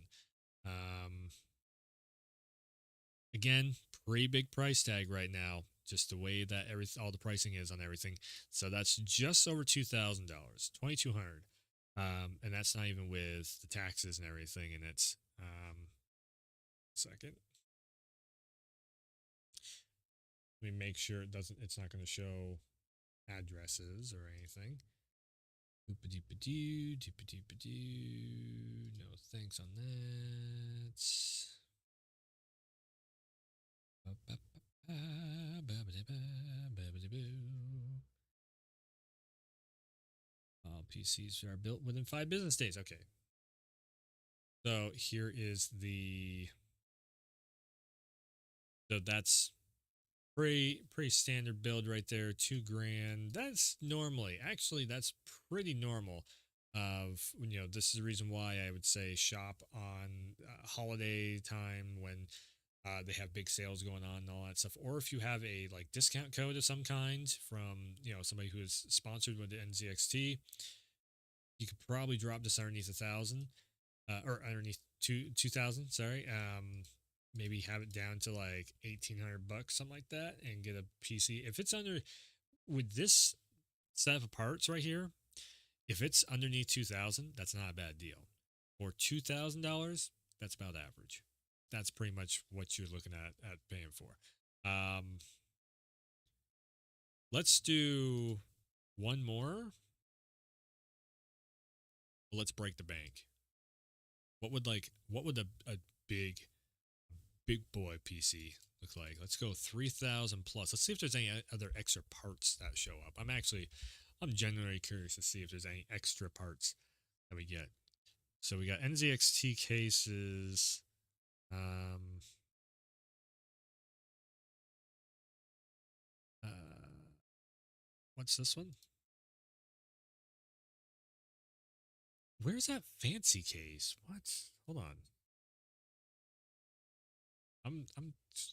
Again, pretty big price tag right now, just the way that all the pricing is on everything. So that's just over $2,000, $2,200. And that's not even with the taxes and everything. And it's second. Let me make sure it's not going to show addresses or anything. Doop-a-doop-a-doo, doop-a-doop-a-doo. No thanks on that. All PCs are built within 5 business days. Okay. So here is so that's pretty standard build right there. $2,000. That's that's pretty normal. This is the reason why I would say shop on holiday time when they have big sales going on and all that stuff. Or if you have a discount code of some kind from somebody who is sponsored with the NZXT, you could probably drop this underneath 1,000, or underneath 2,000. Sorry. Maybe have it down to like $1,800, something like that, and get a PC. If it's with this set of parts right here, if it's underneath 2,000, that's not a bad deal. For $2,000, that's about average. That's pretty much what you're looking at paying for. Let's do one more. Let's break the bank. What would a big boy PC look like? Let's go 3,000 plus. Let's see if there's any other extra parts that show up. I'm genuinely curious to see if there's any extra parts that we get. So we got NZXT cases. What's this one? Where's that fancy case? What? Hold on. I'm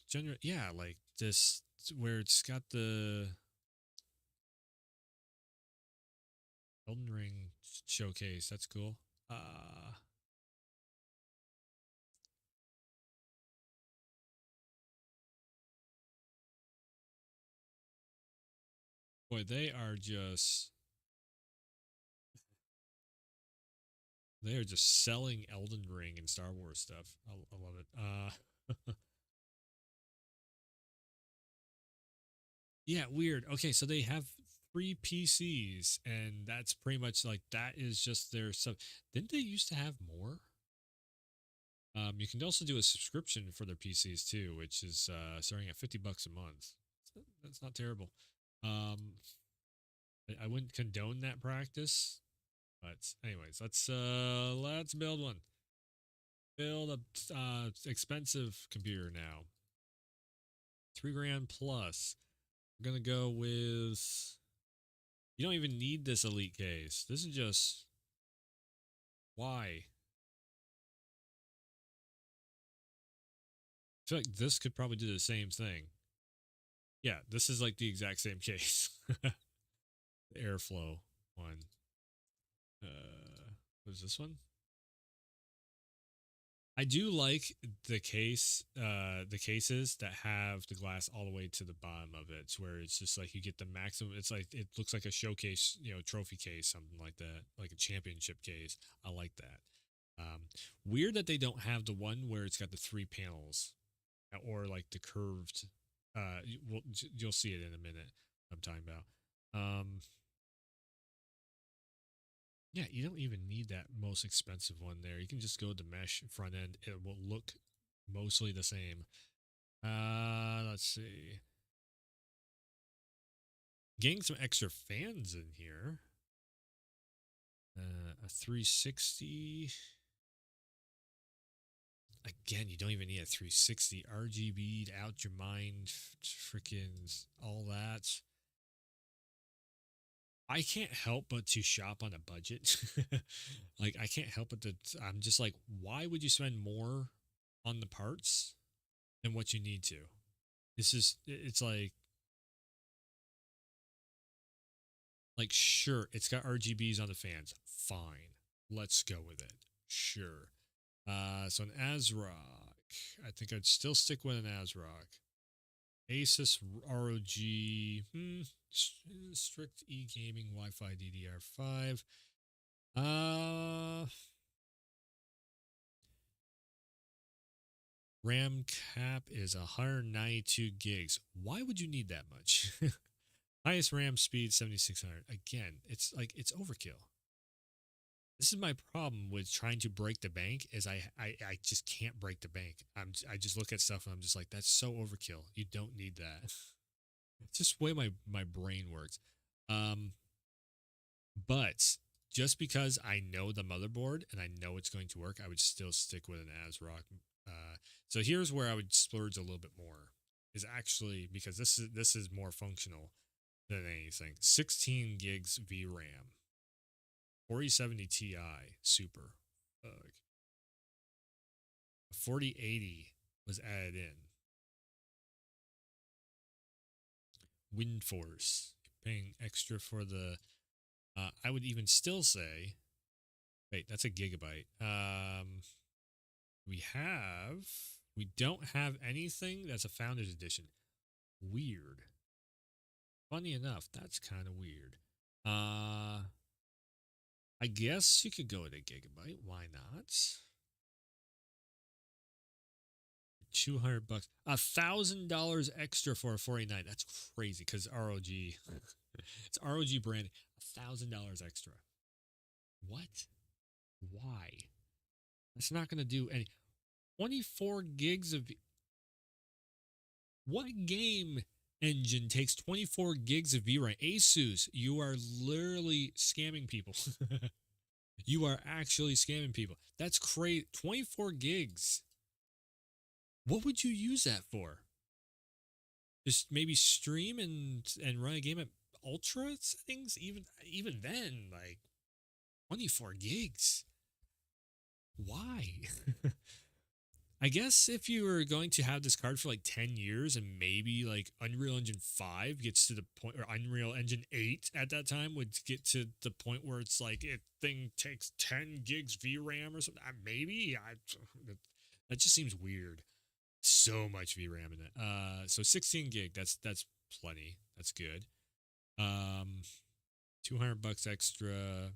generally, yeah, like this where it's got the Elden Ring showcase. That's cool. Boy, they are just selling Elden Ring and Star Wars stuff. I love it. Yeah, weird. Okay, so they have 3 PCs, and that's pretty much that is just their stuff. Didn't they used to have more? You can also do a subscription for their PCs too, which is starting at $50 a month. That's not terrible. I wouldn't condone that practice, but anyways, let's build one. Build a expensive computer now. $3,000 plus. We're gonna go with. You don't even need this elite case. This is just. Why? I feel like this could probably do the same thing. Yeah, this is like the exact same case. The airflow one. What is this one? I do like the cases that have the glass all the way to the bottom of it, where it's just like you get the maximum. It's like it looks like a showcase, trophy case, something like that, like a championship case. I like that. Weird that they don't have the one where it's got the 3 panels, or like the curved. You'll see it in a minute. I'm talking about. Yeah, you don't even need that most expensive one there. You can just go to mesh front end. It will look mostly the same. Let's see. Getting some extra fans in here. A 360. Again, you don't even need a 360. RGB'd out your mind, freaking all that. I can't help but to shop on a budget. Like I can't help but to I'm just like, why would you spend more on the parts than what you need to? It's like sure, it's got RGBs on the fans. Fine. Let's go with it. Sure. So an ASRock. I think I'd still stick with an ASRock. Asus ROG. Strict e-gaming Wi-Fi DDR5. RAM cap is 192 gigs. Why would you need that much? Highest RAM speed 7600. Again, it's overkill. This is my problem with trying to break the bank is I just can't break the bank. I just look at stuff and I'm just like, that's so overkill. You don't need that. It's just the way my brain works. But just because I know the motherboard and I know it's going to work, I would still stick with an ASRock. So here's where I would splurge a little bit more. Is actually because this is more functional than anything. 16 gigs VRAM. 4070 Ti Super. 4080 was added in. WindForce. Paying extra for the I would even still say wait, that's a gigabyte. We don't have anything that's a Founders Edition. Weird. Funny enough, that's kind of weird. I guess you could go with a gigabyte. Why not? $200. $1,000 extra for a 49. That's crazy because ROG. It's ROG brand. $1,000 extra. What? Why? That's not going to do any. 24 gigs of. What game engine takes 24 gigs of VRAM? Asus, you are literally scamming people. You are actually scamming people. That's crazy. 24 gigs. What would you use that for? Just maybe stream and run a game at ultra settings? Even then, like 24 gigs. Why? I guess if you were going to have this card for like 10 years and maybe like Unreal Engine 5 gets to the point, or Unreal Engine 8 at that time would get to the point where it's like it thing takes 10 gigs VRAM or something. Maybe that just seems weird. So much VRAM in it. So 16 gig, that's plenty. That's good. $200 extra.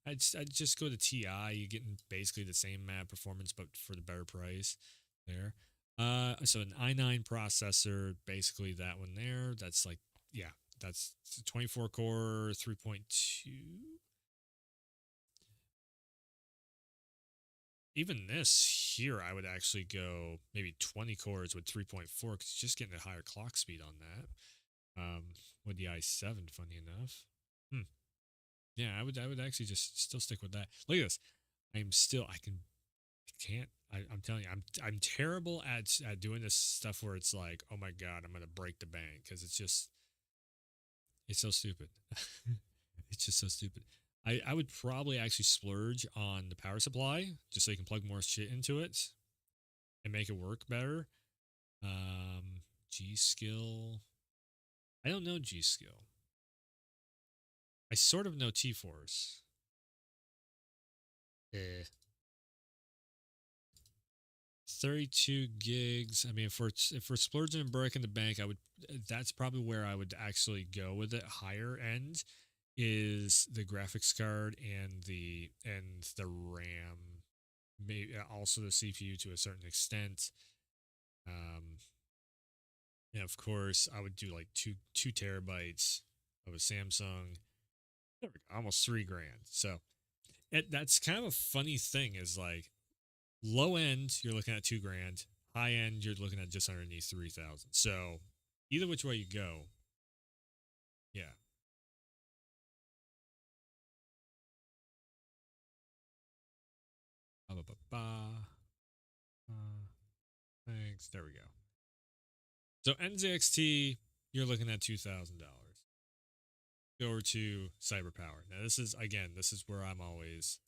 I'd just go to Ti. You're getting basically the same map performance, but for the better price there. So an i9 processor, basically that one there. That's like, yeah, that's 24 core, 3.2. Even this here, I would actually go maybe 20 cores with 3.4 because you're just getting a higher clock speed on that. With the i7, funny enough. Yeah, I would actually just still stick with that. Look at this. I'm telling you, I'm terrible at doing this stuff where it's like, oh my God, I'm going to break the bank because it's so stupid. It's just so stupid. I would probably actually splurge on the power supply just so you can plug more shit into it and make it work better. G-Skill. I don't know G-Skill. I sort of know T-Force. 32 gigs. I mean, if we're splurging and breaking the bank, that's probably where I would actually go with it. Higher end is the graphics card and the RAM, maybe also the CPU to a certain extent. And of course, I would do like two terabytes of a Samsung. There we go, almost $3,000. So that's kind of a funny thing. Is like low end, you're looking at $2,000. High end, you're looking at just underneath 3,000. So either which way you go, yeah. Thanks. There we go. So NZXT you're looking at $2,000. Go over to CyberPower. Now this is where I'm always.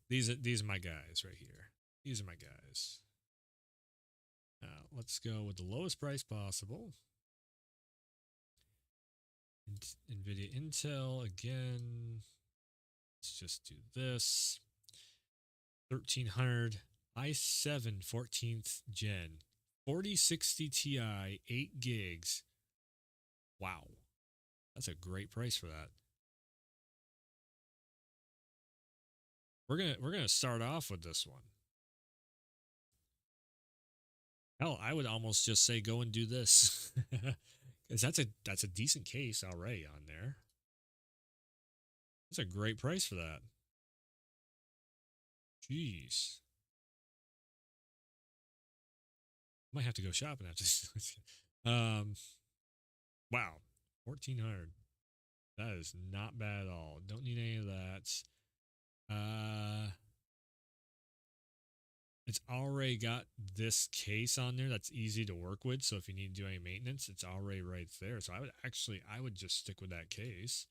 These are my guys right here. These are my guys. Now let's go with the lowest price possible. NVIDIA Intel again. Let's just do this. 1300 i7 14th gen 4060 Ti 8 gigs. Wow. That's a great price for that. We're gonna start off with this one. Hell, I would almost just say go and do this. Because that's a decent case already on there. That's a great price for that. Jeez. Might have to go shopping after this. Wow. 1400. That is not bad at all. Don't need any of that. It's already got this case on there that's easy to work with. So if you need to do any maintenance, it's already right there. So I would just stick with that case.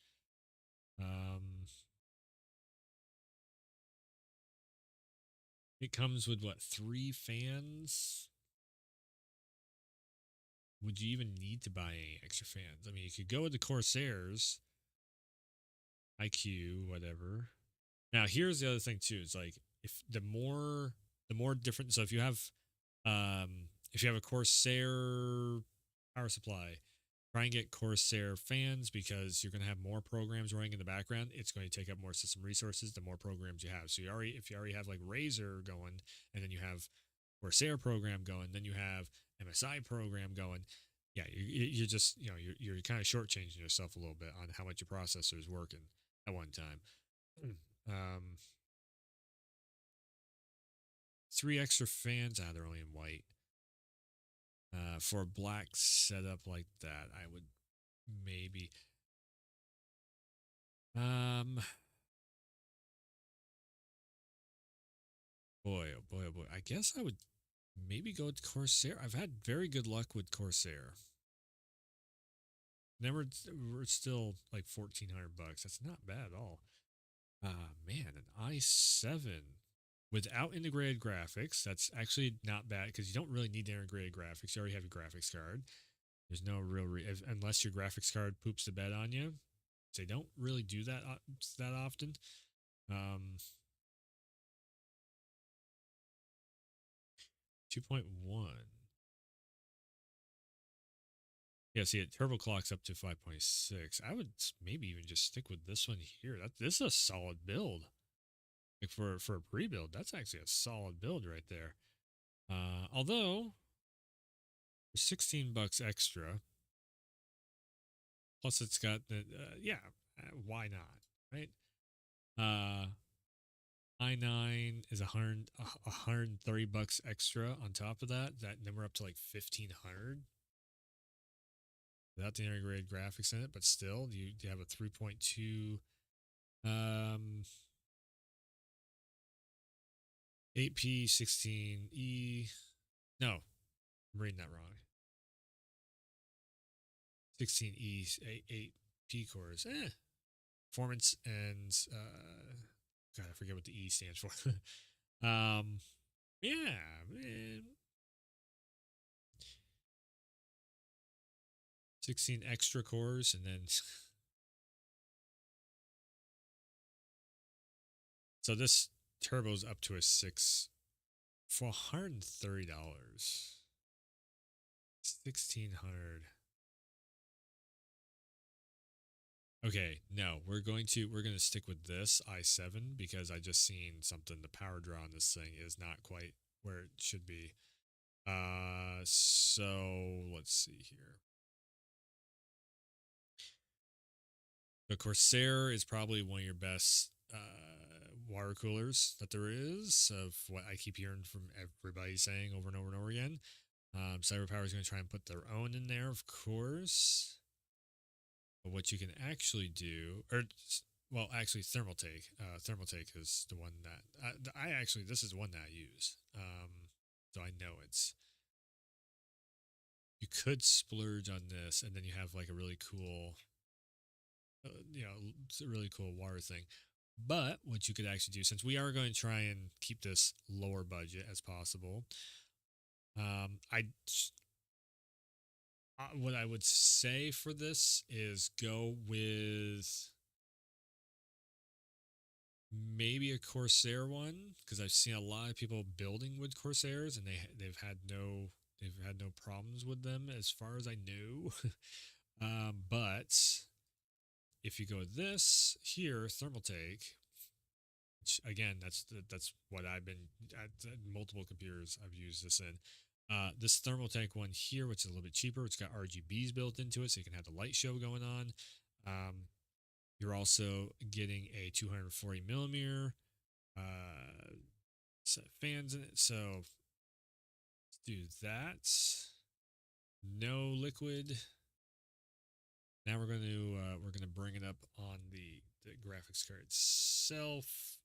It comes with what, 3 fans? Would you even need to buy any extra fans? I mean, you could go with the Corsairs, IQ, whatever. Now, here's the other thing too. It's like if the more different. So if you have a Corsair power supply, try and get Corsair fans because you're going to have more programs running in the background. It's going to take up more system resources the more programs you have. So if you already have like Razer going, and then you have Corsair program going, then you have MSI program going. Yeah, you're just you're kind of shortchanging yourself a little bit on how much your processor is working at one time. 3 extra fans. They're only in white. For a black setup like that, I would maybe. Boy, oh boy, oh boy. I guess I would maybe go with Corsair. I've had very good luck with Corsair. We're still like $1,400. That's not bad at all. Man, an i7 without integrated graphics. That's actually not bad because you don't really need integrated graphics. You already have your graphics card. There's no real unless your graphics card poops the bed on you. They don't really do that often. 2.1. Yeah, see, it turbo clocks up to 5.6. I would maybe even just stick with this one here. This is a solid build. Like for a pre-build, that's actually a solid build right there. Although, for $16 extra, plus it's got the why not, right? i9 is $130 extra on top of that. Then we're up to like $1,500 without the integrated graphics in it. But still, you have a 3.2 8P16E. No, I'm reading that wrong. 16E 8P cores. Performance and God, I forget what the E stands for. Yeah, man. 16 extra cores, and then so this turbo's up to a 6 for $130. 1,600. Okay, no, we're going to stick with this i7 because I just seen something. The power draw on this thing is not quite where it should be. So let's see here. The Corsair is probably one of your best water coolers that there is, of what I keep hearing from everybody saying over and over and over again. CyberPower is going to try and put their own in there, of course. But what you can actually do, actually Thermaltake. Thermaltake is the one that this is one that I use. So I know you could splurge on this, and then you have like a really cool, it's a really cool water thing. But what you could actually do, since we are going to try and keep this lower budget as possible, what I would say for this is go with maybe a Corsair one, because I've seen a lot of people building with Corsairs, and they've had no problems with them as far as I know. But if you go with this here, Thermaltake, which again, that's what I've been at multiple computers I've used this in. This Thermaltake one here, which is a little bit cheaper, it's got RGBs built into it, so you can have the light show going on. You're also getting a 240 millimeter set of fans in it. So let's do that. No liquid. Now we're gonna bring it up on the graphics card itself.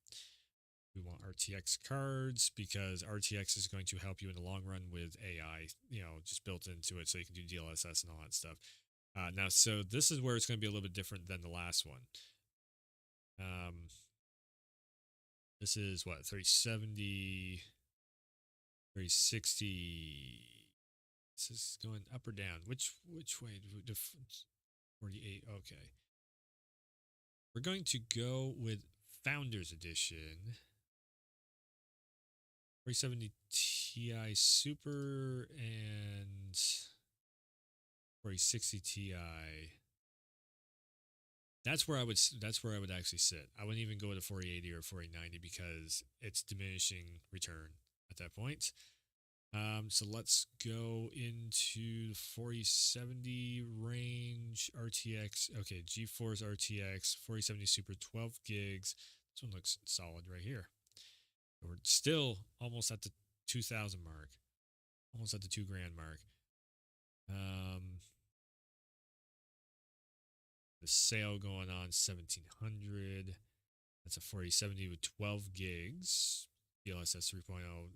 We want RTX cards because RTX is going to help you in the long run with AI, just built into it, so you can do DLSS and all that stuff. Now, so this is where it's going to be a little bit different than the last one. This is what, 3070, 3060. This is going up or down. Which way? 48. Okay. We're going to go with Founders Edition. 4070 Ti Super and 4060 Ti. That's where I would actually sit. I wouldn't even go with a 4080 or 4090 because it's diminishing return at that point. So let's go into the 4070 range RTX. Okay, GeForce RTX 4070 Super 12 gigs. This one looks solid right here. We're still almost at the 2,000 mark, almost at the $2,000 mark. The sale going on 1,700. That's a 4070 with 12 gigs. DLSS 3.0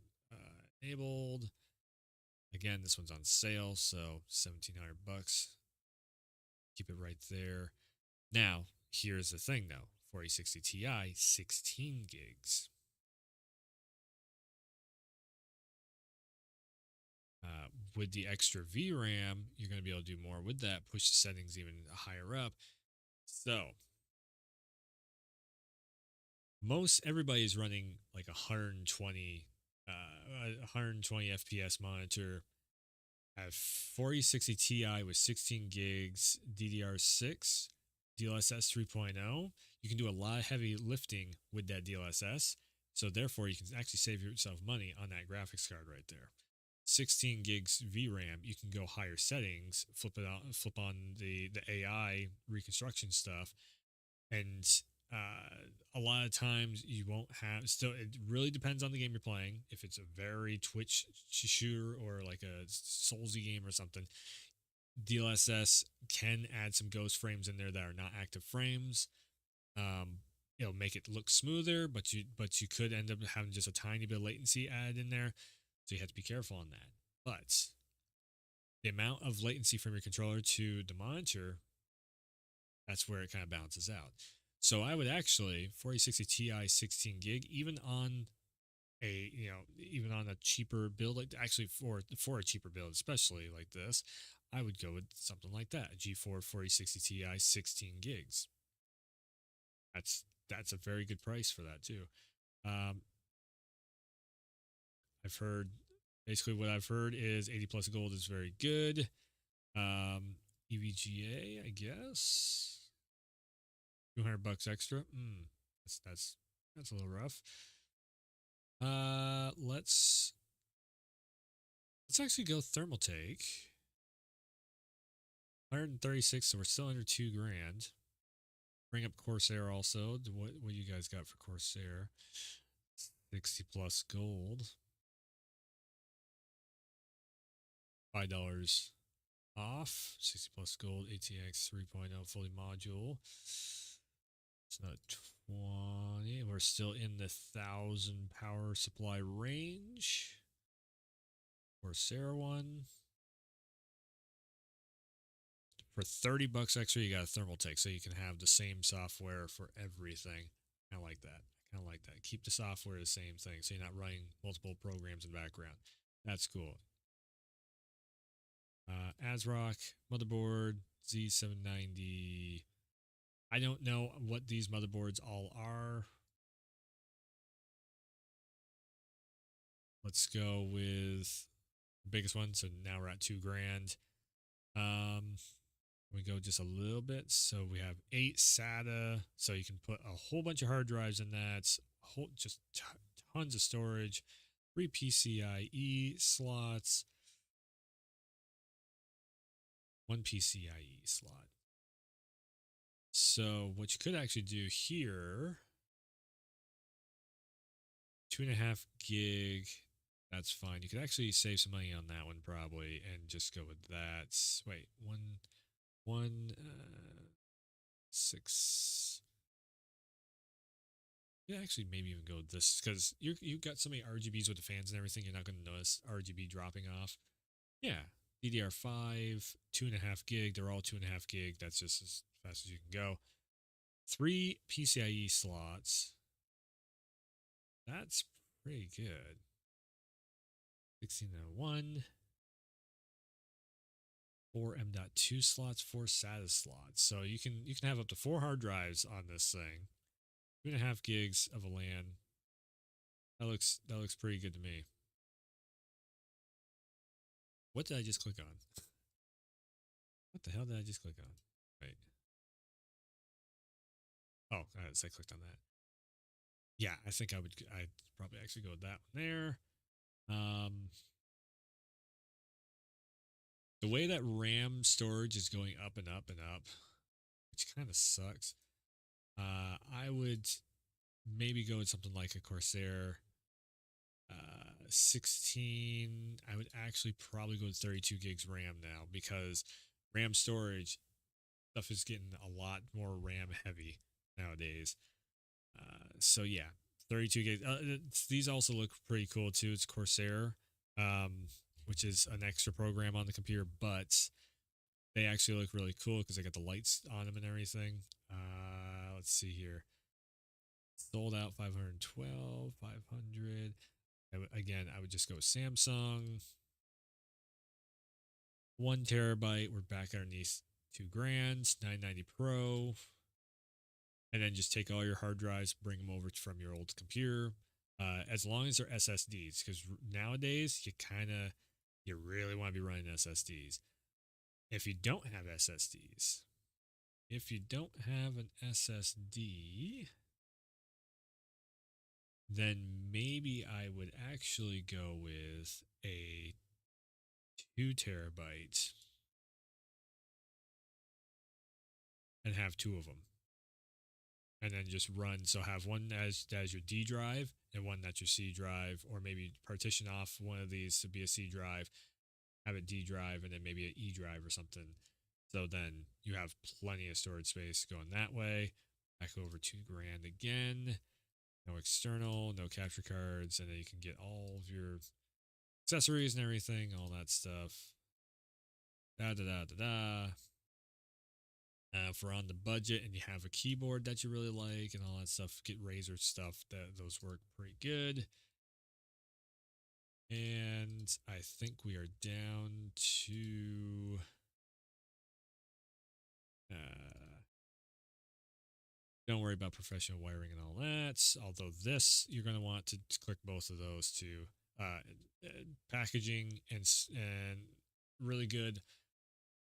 enabled. Again, this one's on sale, so $1,700. Keep it right there. Now, here's the thing though. 4060 Ti, 16 gigs. With the extra VRAM, you're going to be able to do more with that, push the settings even higher up. So, everybody is running like 120 FPS monitor. I have 4060 Ti with 16 gigs, DDR6, DLSS 3.0. You can do a lot of heavy lifting with that DLSS. So therefore, you can actually save yourself money on that graphics card right there. 16 gigs VRAM, you can go higher settings, flip on the AI reconstruction stuff, and a lot of times you won't have. Still, it really depends on the game you're playing. If it's a very Twitch shooter or like a Soulsy game or something, DLSS can add some ghost frames in there that are not active frames. It'll make it look smoother, but you could end up having just a tiny bit of latency added in there. So you have to be careful on that. But the amount of latency from your controller to the monitor, that's where it kind of balances out. So I would actually 4060 Ti 16 gig, even on a cheaper build, like actually for a cheaper build, especially like this, I would go with something like that. A G4 4060 Ti 16 gigs. That's a very good price for that too. What I've heard is 80 plus gold is very good. EVGA, I guess. $200 extra. That's a little rough. Let's actually go Thermaltake. 136, so we're still under $2,000. Bring up Corsair also. What you guys got for Corsair? 60 plus gold. $5 off. 60 plus gold. ATX 3.0 fully module. It's not 20. We're still in the 1,000 power supply range. Corsair one. For $30 extra, you got a Thermaltake, so you can have the same software for everything. I like that. I like that. Keep the software the same thing, so you're not running multiple programs in the background. That's cool. ASRock motherboard Z790. I don't know what these motherboards all are. Let's go with the biggest one. So now we're at $2,000. We go just a little bit. So we have 8 SATA. So you can put a whole bunch of hard drives in that. Just tons of storage. 3 PCIe slots. 1 PCIe slot. So what you could actually do here, 2.5 gig. That's fine. You could actually save some money on that one probably, and just go with that. Wait, 6. Yeah, actually, maybe even go with this because you got so many RGBs with the fans and everything. You're not going to notice RGB dropping off. Yeah, DDR5, 2.5 gig. They're all 2.5 gig. That's just as fast as you can go. 3 PCIe slots. That's pretty good. 1601. 4 M.2 slots, 4 SATA slots. So you can have up to 4 hard drives on this thing. 2.5 gigs of a LAN. That looks pretty good to me. What did I just click on? What the hell did I just click on? Wait. Oh, I clicked on that. Yeah, I think I'd probably actually go with that one there. The way that RAM storage is going up and up and up, which kind of sucks. I would maybe go with something like a Corsair 16. I would actually probably go with 32 gigs RAM now because RAM storage stuff is getting a lot more RAM heavy nowadays. So yeah, 32 gigs. These also look pretty cool too. It's Corsair, which is an extra program on the computer, but they actually look really cool because they got the lights on them and everything. Let's see here. Sold out 512, 500. Again, I would just go with Samsung. 1 terabyte. We're back underneath $2,000. 990 Pro. And then just take all your hard drives, bring them over from your old computer. As long as they're SSDs, because nowadays you really want to be running SSDs. If you don't have SSDs, an SSD, then maybe I would actually go with a 2 terabyte and have 2 of them. And then just run. So have one as your D drive and one that's your C drive, or maybe partition off one of these to be a C drive, have a D drive, and then maybe an E drive or something. So then you have plenty of storage space going that way. Back over $2,000 again. No external, no capture cards, and then you can get all of your accessories and everything, all that stuff. If we're on the budget and you have a keyboard that you really like and all that stuff, get Razer stuff. Those work pretty good. And I think we are down to don't worry about professional wiring and all that. Although this, you're going to want to click both of those to packaging and really good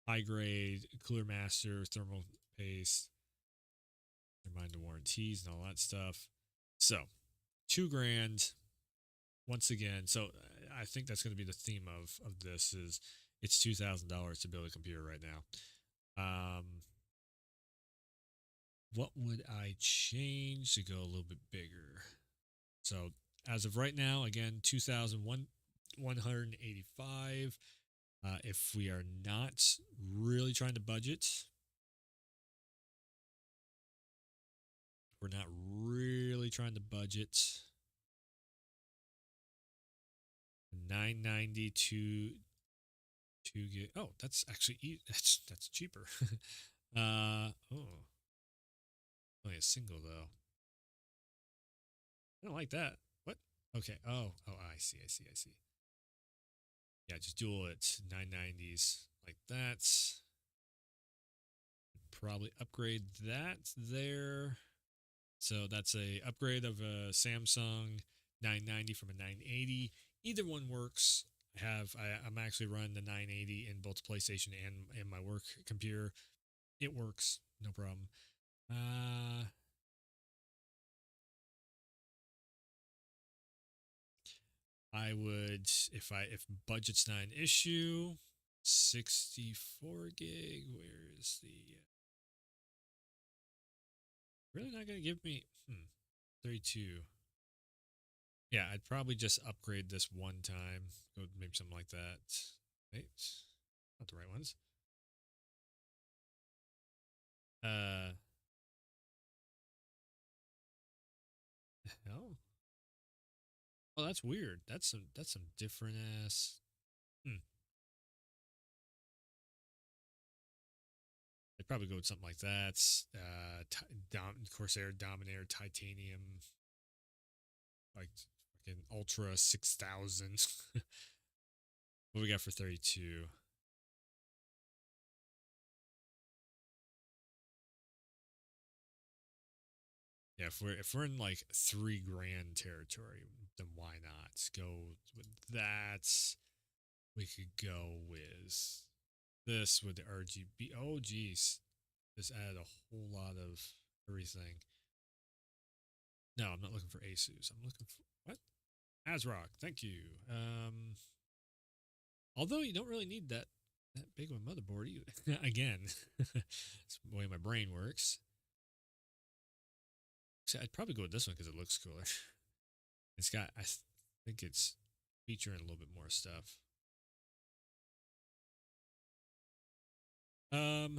high grade Cooler Master thermal paste. Remind the warranties and all that stuff. So $2,000 once again. So I think that's going to be the theme of this is it's $2,000 to build a computer right now. What would I change to go a little bit bigger? So as of right now, again, 2,185. If we are not really trying to budget, we're not really trying to budget. 990 to 2 gig. Oh, that's actually that's cheaper. Oh, only a single though. I don't like that. What? Okay. Oh, I see. Yeah, just dual it 990s like that. Probably upgrade that there. So that's a upgrade of a Samsung 990 from a 980. Either one works. I'm actually running the 980 in both PlayStation and in my work computer. It works, no problem. I would, if budget's not an issue, 64 gig. Where is the? Really not gonna give me 32. Yeah, I'd probably just upgrade this one time. Go maybe something like that. Wait, not the right ones. Hell. Oh, that's weird. That's some different ass. I'd probably go with something like that. Corsair Dominator Titanium, like fucking Ultra 6000. What we got for 32? Yeah, if we're in like $3,000 territory, then why not go with that? We could go with this with the RGB. Oh, geez, this added a whole lot of everything. No, I'm not looking for Asus. I'm looking for what? ASRock. Thank you. Although you don't really need that big of a motherboard either. Again, it's the way my brain works. So I'd probably go with this one because it looks cooler. It's got, I think it's featuring a little bit more stuff. Oh.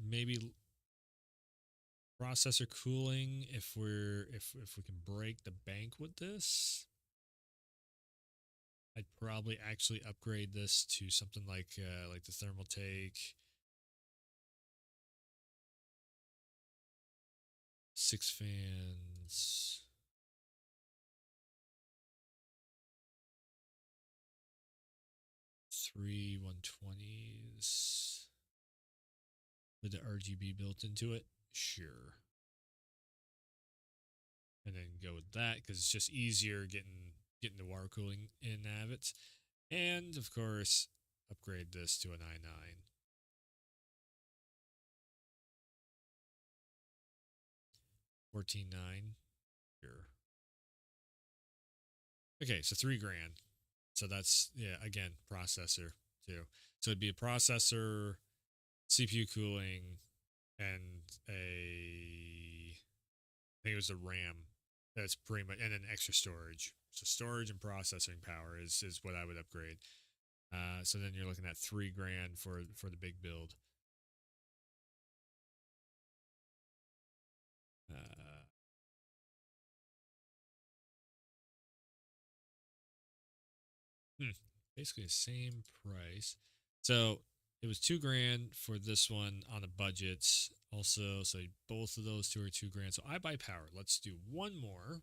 Maybe processor cooling if we can break the bank with this. I'd probably actually upgrade this to something like the Thermaltake 6 fans. Three 120s with the RGB built into it. Sure. And then go with that because it's just easier getting the water cooling in of it. And of course, upgrade this to an i9. $14,900. Sure. Okay, so $3,000. So that's, yeah, again, processor too. So it'd be a processor, CPU cooling, and I think it was a RAM. That's pretty much, and then extra storage. So storage and processing power is what I would upgrade. So then you're looking at $3,000 for the big build. Basically the same price. So it was $2,000 for this one on a budget. Also, so both of those two are $2,000. So iBuyPower. Let's do one more.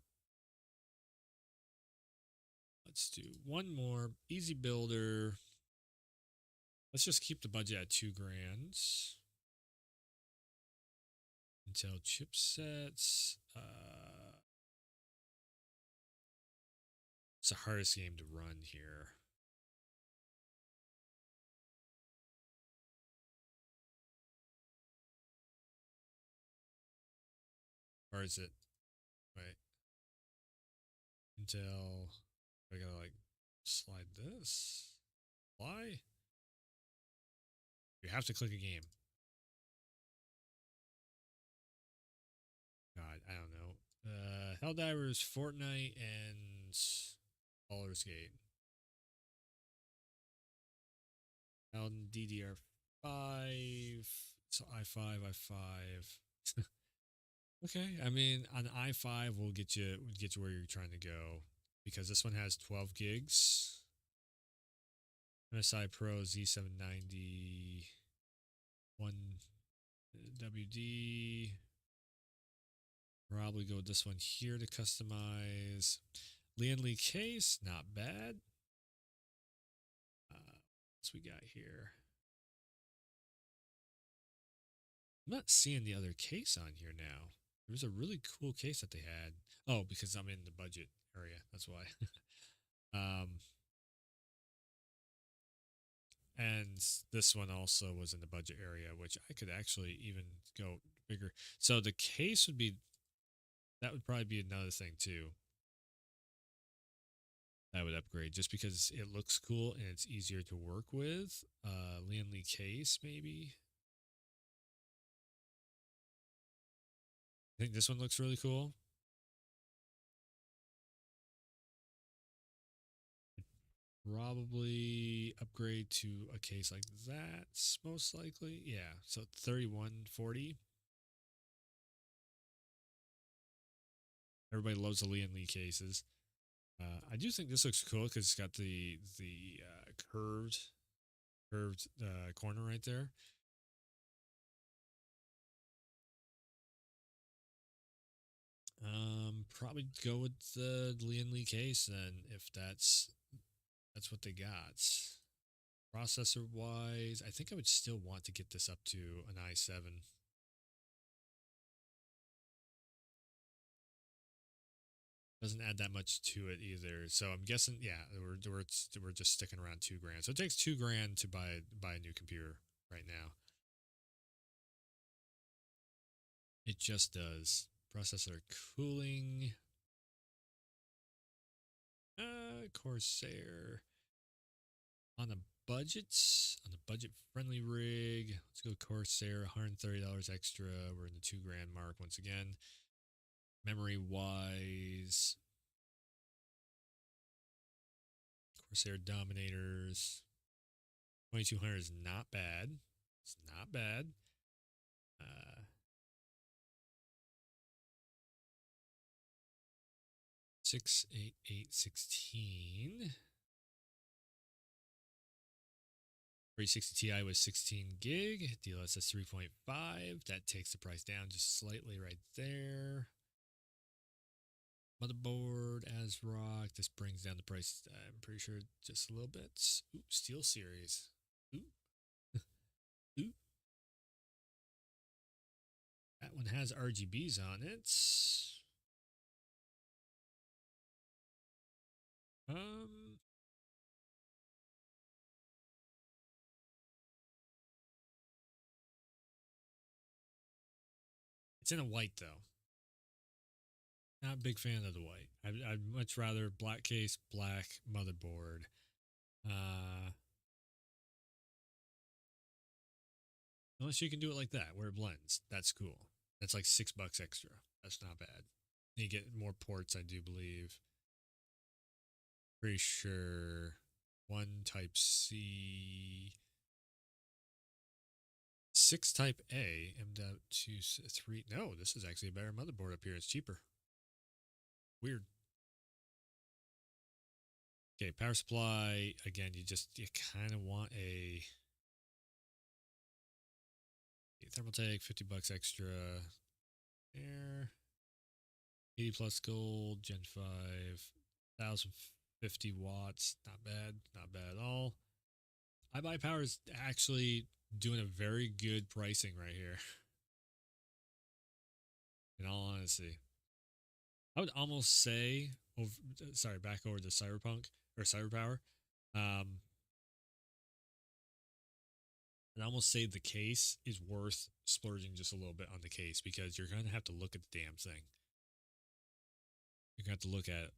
Easy builder. Let's just keep the budget at $2,000. Intel chipsets. It's the hardest game to run here. Or is it? Wait. Intel. I gotta like slide this. Why? You have to click a game. God, I don't know. Helldivers, Fortnite, and Baldur's Gate. Elden DDR5. So i5. Okay, I mean, on i5 we'll get you where you're trying to go. because this one has 12 gigs. MSI Pro Z790 1WD. Probably go with this one here to customize. Lian Li case, not bad. What's we got here? I'm not seeing the other case on here now. There was a really cool case that they had. Oh, because I'm in the budget area. That's why. And this one also was in the budget area, which I could actually even go bigger. So the case would be, that would probably be another thing too. I would upgrade just because it looks cool and it's easier to work with. Lian Li case, maybe. I think this one looks really cool. Probably upgrade to a case like that, most likely. Yeah, so 3140. Everybody loves the Lian Li cases. I do think this looks cool because it's got the curved corner right there. Probably go with the Lian Li case then, if that's what they got. Processor wise, I think I would still want to get this up to an i7. Doesn't add that much to it either. So I'm guessing, yeah, we're just sticking around $2,000. So it takes $2,000 to buy a new computer right now. It just does. Processor cooling. Corsair. On a budget friendly rig. Let's go Corsair, $130 extra. We're in the $2,000 mark once again. Memory wise, Corsair Dominators, 2200 is not bad. It's not bad. 68816. 360 Ti was 16 gig. DLSS 3.5. That takes the price down just slightly right there. Motherboard, ASRock. This brings down the price, I'm pretty sure, just a little bit. Ooh, Steel Series. Ooh. Ooh. That one has RGBs on it. It's in a white though. Not a big fan of the white. I'd much rather black case, black motherboard. Unless you can do it like that, where it blends. That's cool. That's like $6 extra. That's not bad. You get more ports, I do believe. Pretty sure one Type C, 6 Type A, M.2 No, this is actually a better motherboard up here. It's cheaper. Weird. Okay, power supply. Again, you kind of want a Thermaltake, $50 extra. There. 80 plus gold, Gen 5, 1050 watts. Not bad. Not bad at all. iBuyPower is actually doing a very good pricing right here. In all honesty. I would almost say, back over to Cyberpunk or CyberPower. I'd almost say the case is worth splurging just a little bit on the case because you're going to have to look at the damn thing. You're going to have to look at it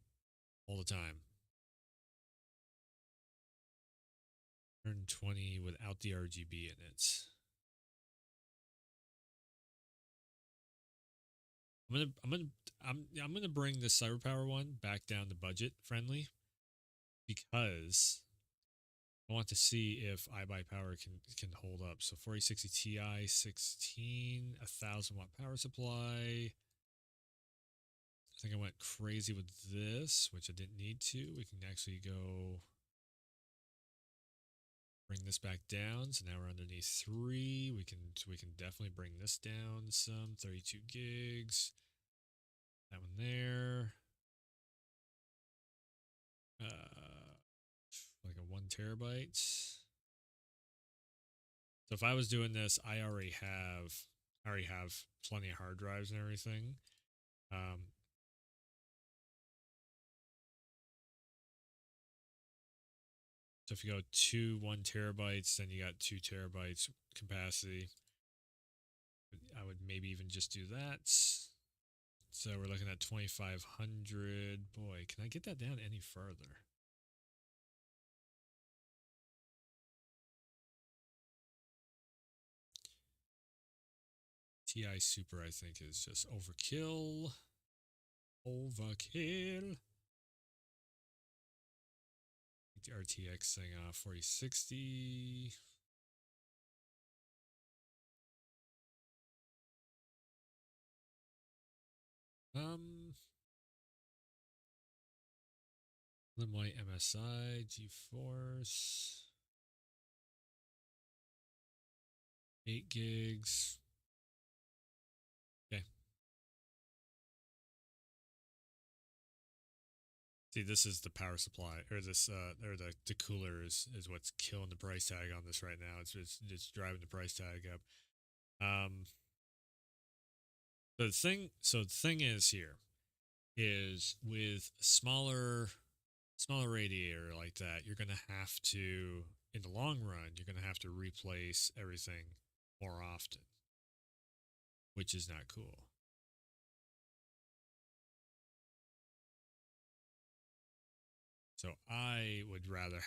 all the time. 120 without the RGB in it. I'm gonna bring the CyberPower one back down to budget friendly because I want to see if iBuyPower can hold up. So 4060 Ti 16, 1000 watt power supply. I think I went crazy with this, which I didn't need to. We can actually go bring this back down. So now we're underneath 3. We can definitely bring this down some. 32 gigs. That one there. Like a 1 terabyte. So if I was doing this, I already have plenty of hard drives and everything. So if you go 1 terabytes, then you got 2 terabytes capacity. I would maybe even just do that. So we're looking at 2,500. Boy, can I get that down any further? TI Super, I think, is just overkill. Overkill. The RTX thing off 4060. Slim White MSI, GeForce. 8 gigs. Okay. See, this is the power supply, or this, or the cooler is what's killing the price tag on this right now. It's driving the price tag up. The thing is here is with smaller radiator like that, you're gonna have to, in the long run, you're gonna have to replace everything more often, which is not cool. So I would rather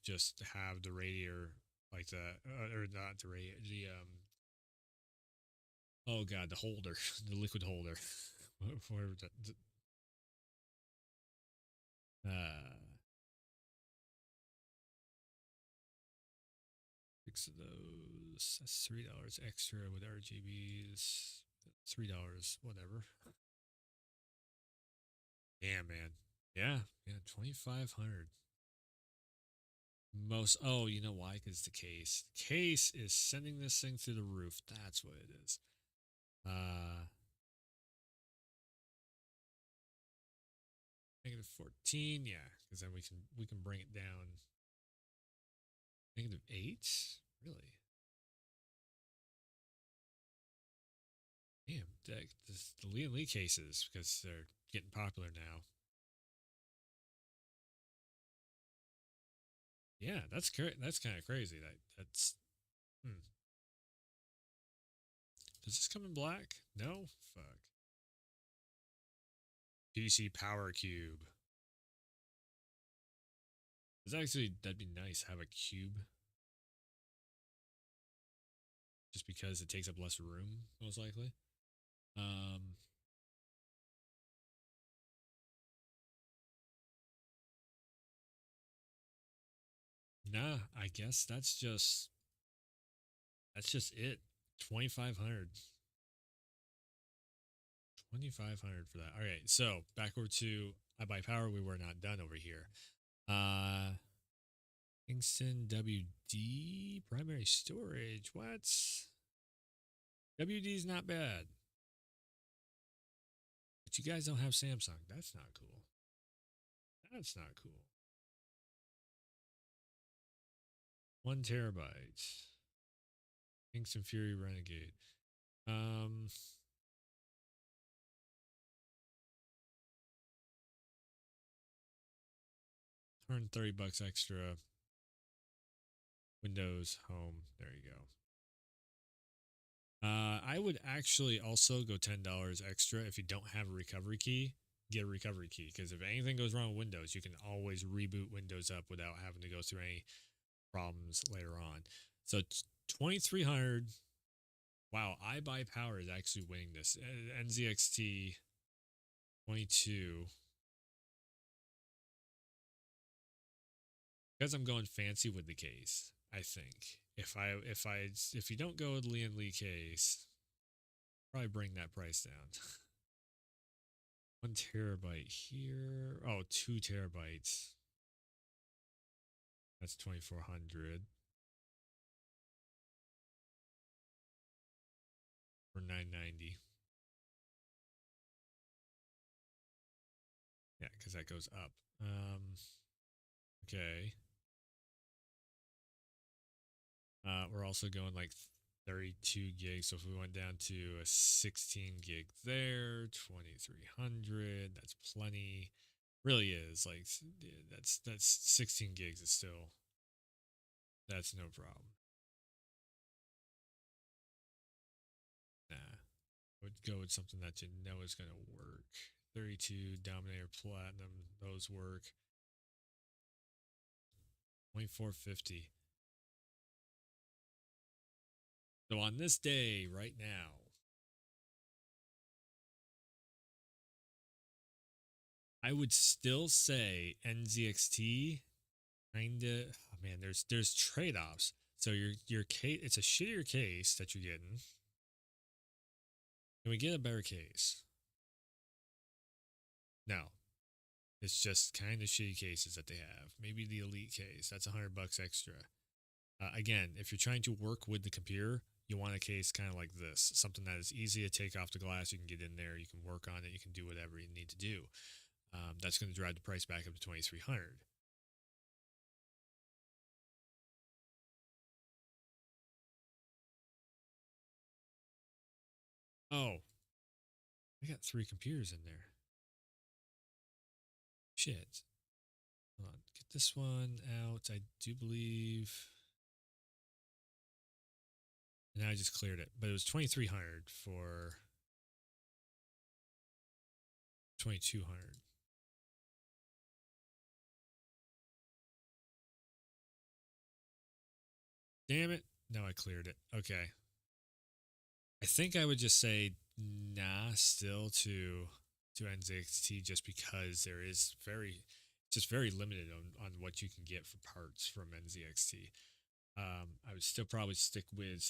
just have the radiator like that, or not the radiator, oh god, the holder, the liquid holder, whatever six of those. That's $3 extra with RGBs. $3, whatever. Damn, man. Yeah, 2,500. Oh, you know why? Because the case. The case is sending this thing through the roof. That's what it is. -14, yeah, because then we can bring it down. -8, really? Damn, the Lian Li cases, because they're getting popular now. Yeah, that's kind of crazy. That's. Does this come in black? No, fuck. PC Power Cube. That'd be nice. Have a cube. Just because it takes up less room, most likely. Nah, I guess that's just it. 2,500. 2,500 for that. All right, so back over to iBuyPower. We were not done over here. Kingston WD primary storage. What? WD is not bad. But you guys don't have Samsung. That's not cool. That's not cool. 1 terabyte. Kingston Fury Renegade. $130 extra. Windows Home. There you go. I would actually also go $10 extra if you don't have a recovery key. Get a recovery key, because if anything goes wrong with Windows, you can always reboot Windows up without having to go through any problems later on. So 2,300. Wow, iBuyPower is actually winning this. NZXT 22. Because I'm going fancy with the case, I think. If you don't go with Lian Li case, probably bring that price down. 1 terabyte here. Oh, 2 terabytes. That's 2400 for 990. Yeah, because that goes up. Okay. We're also going like 32 gigs. So if we went down to a 16 gig there, 2300, that's plenty. Really is like that's 16 gigs is still, that's no problem. Nah, I would go with something that you know is going to work. 32 Dominator Platinum, those work. 2450. So on this day right now, I would still say NZXT kinda. Oh man, there's trade-offs. So your case, it's a shittier case that you're getting. Can we get a better case? No. It's just kind of shitty cases that they have. Maybe the Elite case. That's $100 extra. Again, if you're trying to work with the computer, you want a case kind of like this. Something that is easy to take off the glass. You can get in there. You can work on it. You can do whatever you need to do. That's going to drive the price back up to $2,300. Oh, I got 3 computers in there. Shit. Hold on. Get this one out. I do believe. And I just cleared it, but it was 2,300 for 2,200. Damn it. No, I cleared it. Okay. I think I would just say nah still to NZXT, just because there is very limited on what you can get for parts from NZXT. I would still probably stick with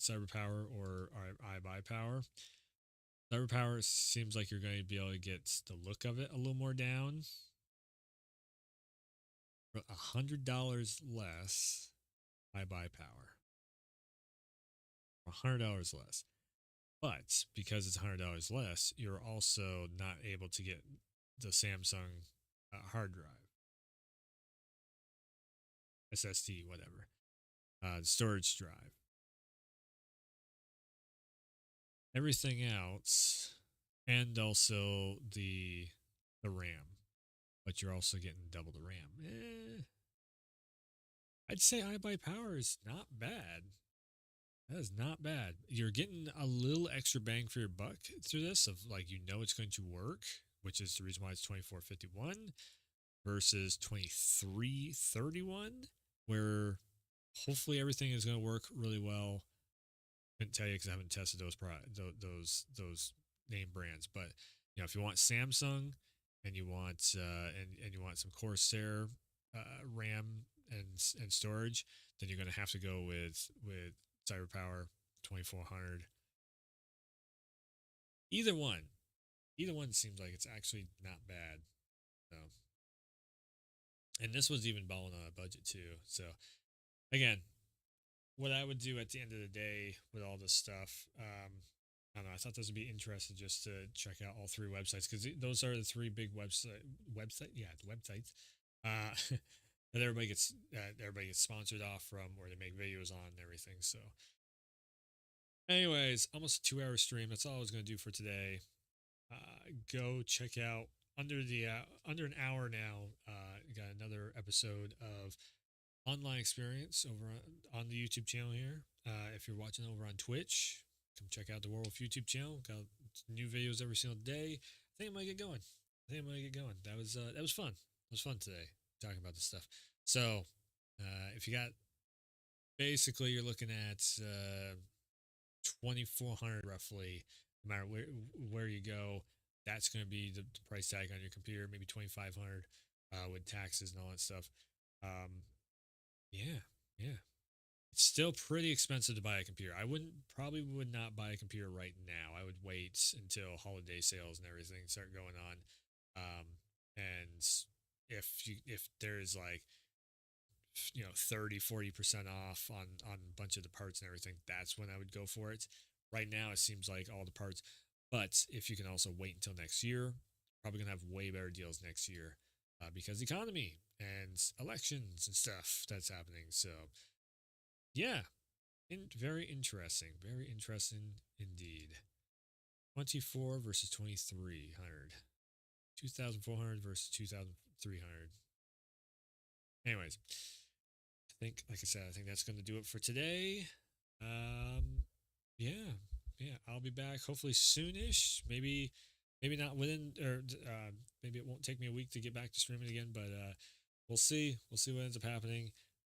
CyberPower or iBuyPower. CyberPower seems like you're going to be able to get the look of it a little more down. For $100 less, iBuyPower. $100 less. But because it's $100 less, you're also not able to get the Samsung hard drive, SSD, whatever, storage drive. Everything else, and also the RAM, but you're also getting double the RAM. I'd say iBuyPower is not bad. That is not bad. You're getting a little extra bang for your buck through this, of like, you know it's going to work, which is the reason why it's $2,451 versus $2,331, where hopefully everything is going to work really well. Couldn't tell you because I haven't tested those name brands, but you know, if you want Samsung and you want and you want some Corsair RAM and storage, then you're going to have to go with CyberPower 2400. Either one seems like it's actually not bad. So, and this was even balling on a budget too. So, again, what I would do at the end of the day with all this stuff, I don't know. I thought this would be interesting just to check out all 3 websites, because those are the 3 big websites that everybody gets sponsored off from, where they make videos on and everything. So, anyways, almost a 2-hour stream. That's all I was going to do for today. Go check out under an hour now. Got another episode of Online Experience over on the YouTube channel here. If you're watching over on Twitch, come check out the Werewolf YouTube channel. Got new videos every single day. I think I might get going. That was fun. It was fun today talking about this stuff. So, if you got, basically you're looking at 2,400 roughly, no matter where you go. That's going to be the price tag on your computer, maybe 2,500 with taxes and all that stuff. Yeah. still pretty expensive to buy a computer. I probably would not buy a computer right now. I would wait until holiday sales and everything start going on. And if there's like 30-40% off on a bunch of the parts and everything, that's when I would go for it. Right now it seems like all the parts, but if you can also wait until next year, probably gonna have way better deals next year, because economy and elections and stuff that's happening. So yeah, very interesting indeed. 24 versus 2300, 2400 versus 2300. Anyways, like I said, I think that's going to do it for today. Yeah, I'll be back hopefully soonish. Maybe not within, or maybe it won't take me a week to get back to streaming again, but we'll see. We'll see what ends up happening.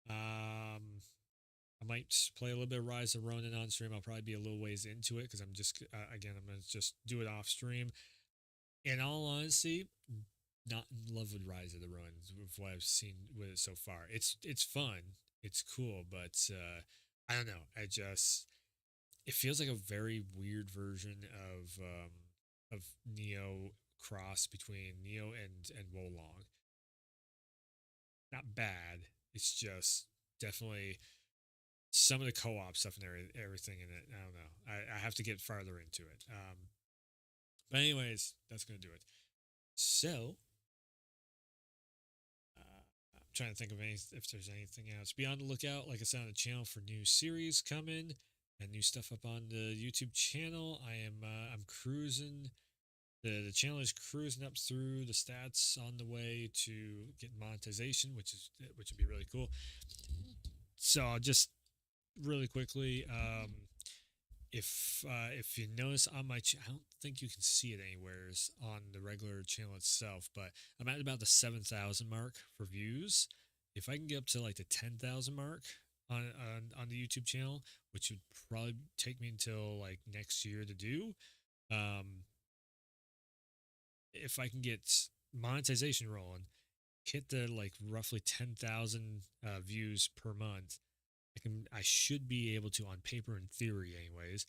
I might play a little bit of Rise of Ronin on stream. I'll probably be a little ways into it because I'm just, again, I'm going to just do it off stream. In all honesty, not in love with Rise of the Ronin with what I've seen with it so far. It's fun. It's cool, but I don't know. It feels like a very weird version of Neo cross between Neo and Wolong. Not bad. It's just definitely some of the co-op stuff and everything in it. I don't know. I have to get farther into it. But anyways, that's going to do it. So, I'm trying to think of if there's anything else. Be on the lookout, like I said, on the channel for new series coming and new stuff up on the YouTube channel. I'm cruising. The channel is cruising up through the stats on the way to get monetization, which would be really cool. So just really quickly, if you notice on my channel, I don't think you can see it anywhere on the regular channel itself, but I'm at about the 7,000 mark for views. If I can get up to like the 10,000 mark on the YouTube channel, which would probably take me until like next year to do, if I can get monetization rolling, hit the like roughly 10,000 views per month, I should be able to, on paper, in theory anyways,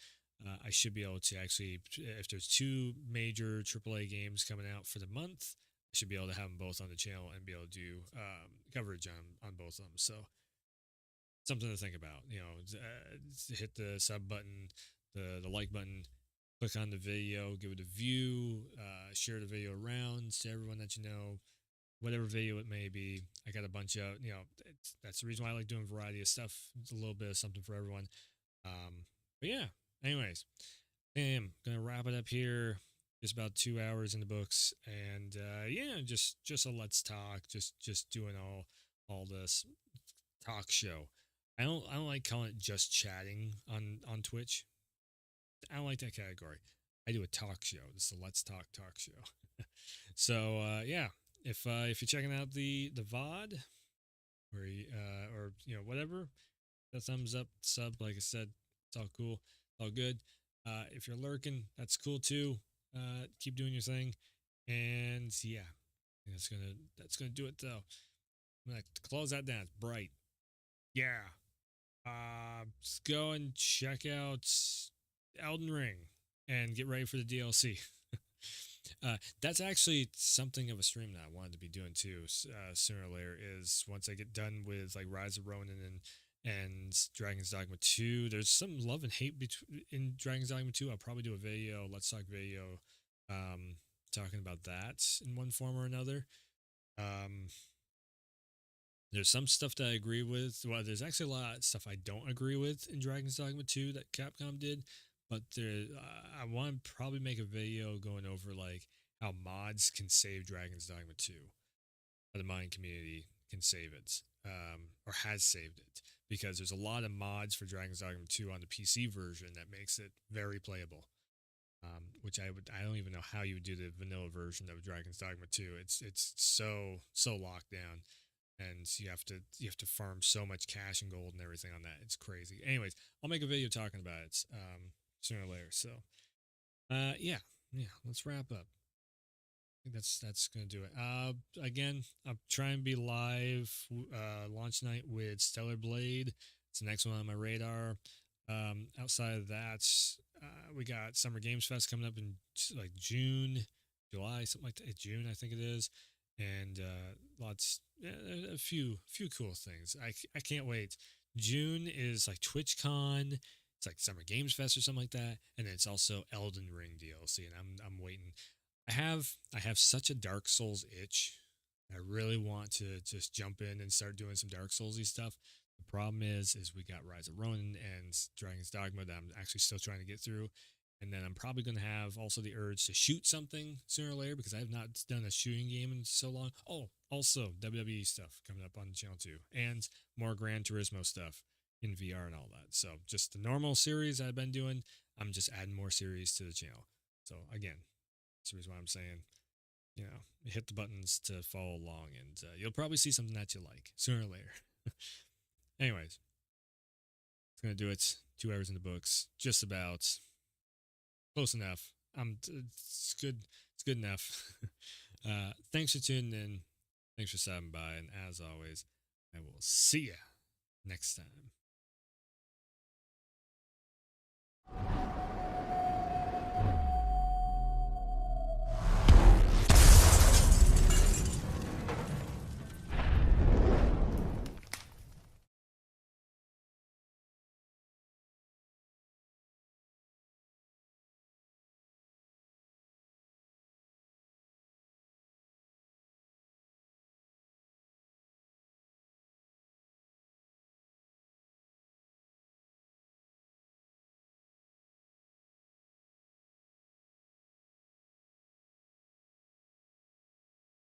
I should be able to actually, if there's 2 major AAA games coming out for the month, I should be able to have them both on the channel and be able to do coverage on both of them. So something to think about. Hit the sub button, the like button, click on the video, give it a view, share the video around to everyone that you know. Whatever video it may be, I got a bunch of, that's the reason why I like doing a variety of stuff. It's a little bit of something for everyone. But yeah, anyways, I'm going to wrap it up here. Just about 2 hours in the books. And yeah, just a let's talk, just doing all this talk show. I don't like calling it just chatting on Twitch. I don't like that category. I do a talk show. This is a let's talk show. So yeah. If you're checking out the VOD or whatever, the thumbs up, sub, like I said, it's all cool, all good. If you're lurking, that's cool too. Keep doing your thing, and yeah, that's gonna do it though. I'm gonna close that down. It's bright. Yeah. Let's go and check out Elden Ring and get ready for the DLC. That's actually something of a stream that I wanted to be doing too, sooner or later, is once I get done with like Rise of Ronin and Dragon's Dogma 2. There's some love and hate in Dragon's Dogma 2. I'll probably do a video, let's talk video, talking about that in one form or another. There's some stuff that I agree with. Well, there's actually a lot of stuff I don't agree with in Dragon's Dogma 2 that Capcom did. But I want to probably make a video going over like how mods can save Dragon's Dogma 2. How the modding community can save it, or has saved it. Because there's a lot of mods for Dragon's Dogma 2 on the PC version that makes it very playable. Which I don't even know how you would do the vanilla version of Dragon's Dogma 2. It's so locked down. And you have to farm so much cash and gold and everything on that. It's crazy. Anyways, I'll make a video talking about it. Sooner or later. So yeah, let's wrap up. I think that's gonna do it. Again, I'm trying to be live launch night with Stellar Blade It's the next one on my radar. Outside of that, we got Summer Games Fest coming up in like June, July, something like that. June, I think it is, and a few cool things. I can't wait. June is like TwitchCon. It's like Summer Games Fest or something like that, and it's also Elden Ring DLC, and I'm waiting. I have such a Dark Souls itch. I really want to just jump in and start doing some Dark Soulsy stuff. The problem is we got Rise of Ronin and Dragon's Dogma that I'm actually still trying to get through. And then I'm probably going to have also the urge to shoot something sooner or later because I have not done a shooting game in so long. Oh, also WWE stuff coming up on the channel too. And more Gran Turismo stuff in VR and all that. So just the normal series I've been doing, I'm just adding more series to the channel. So again, that's the reason why I'm saying, hit the buttons to follow along and you'll probably see something that you like sooner or later. Anyways, it's going to do it. 2 hours in the books. Just about. Close enough. It's good. It's good enough. Thanks for tuning in. Thanks for stopping by. And as always, I will see ya next time.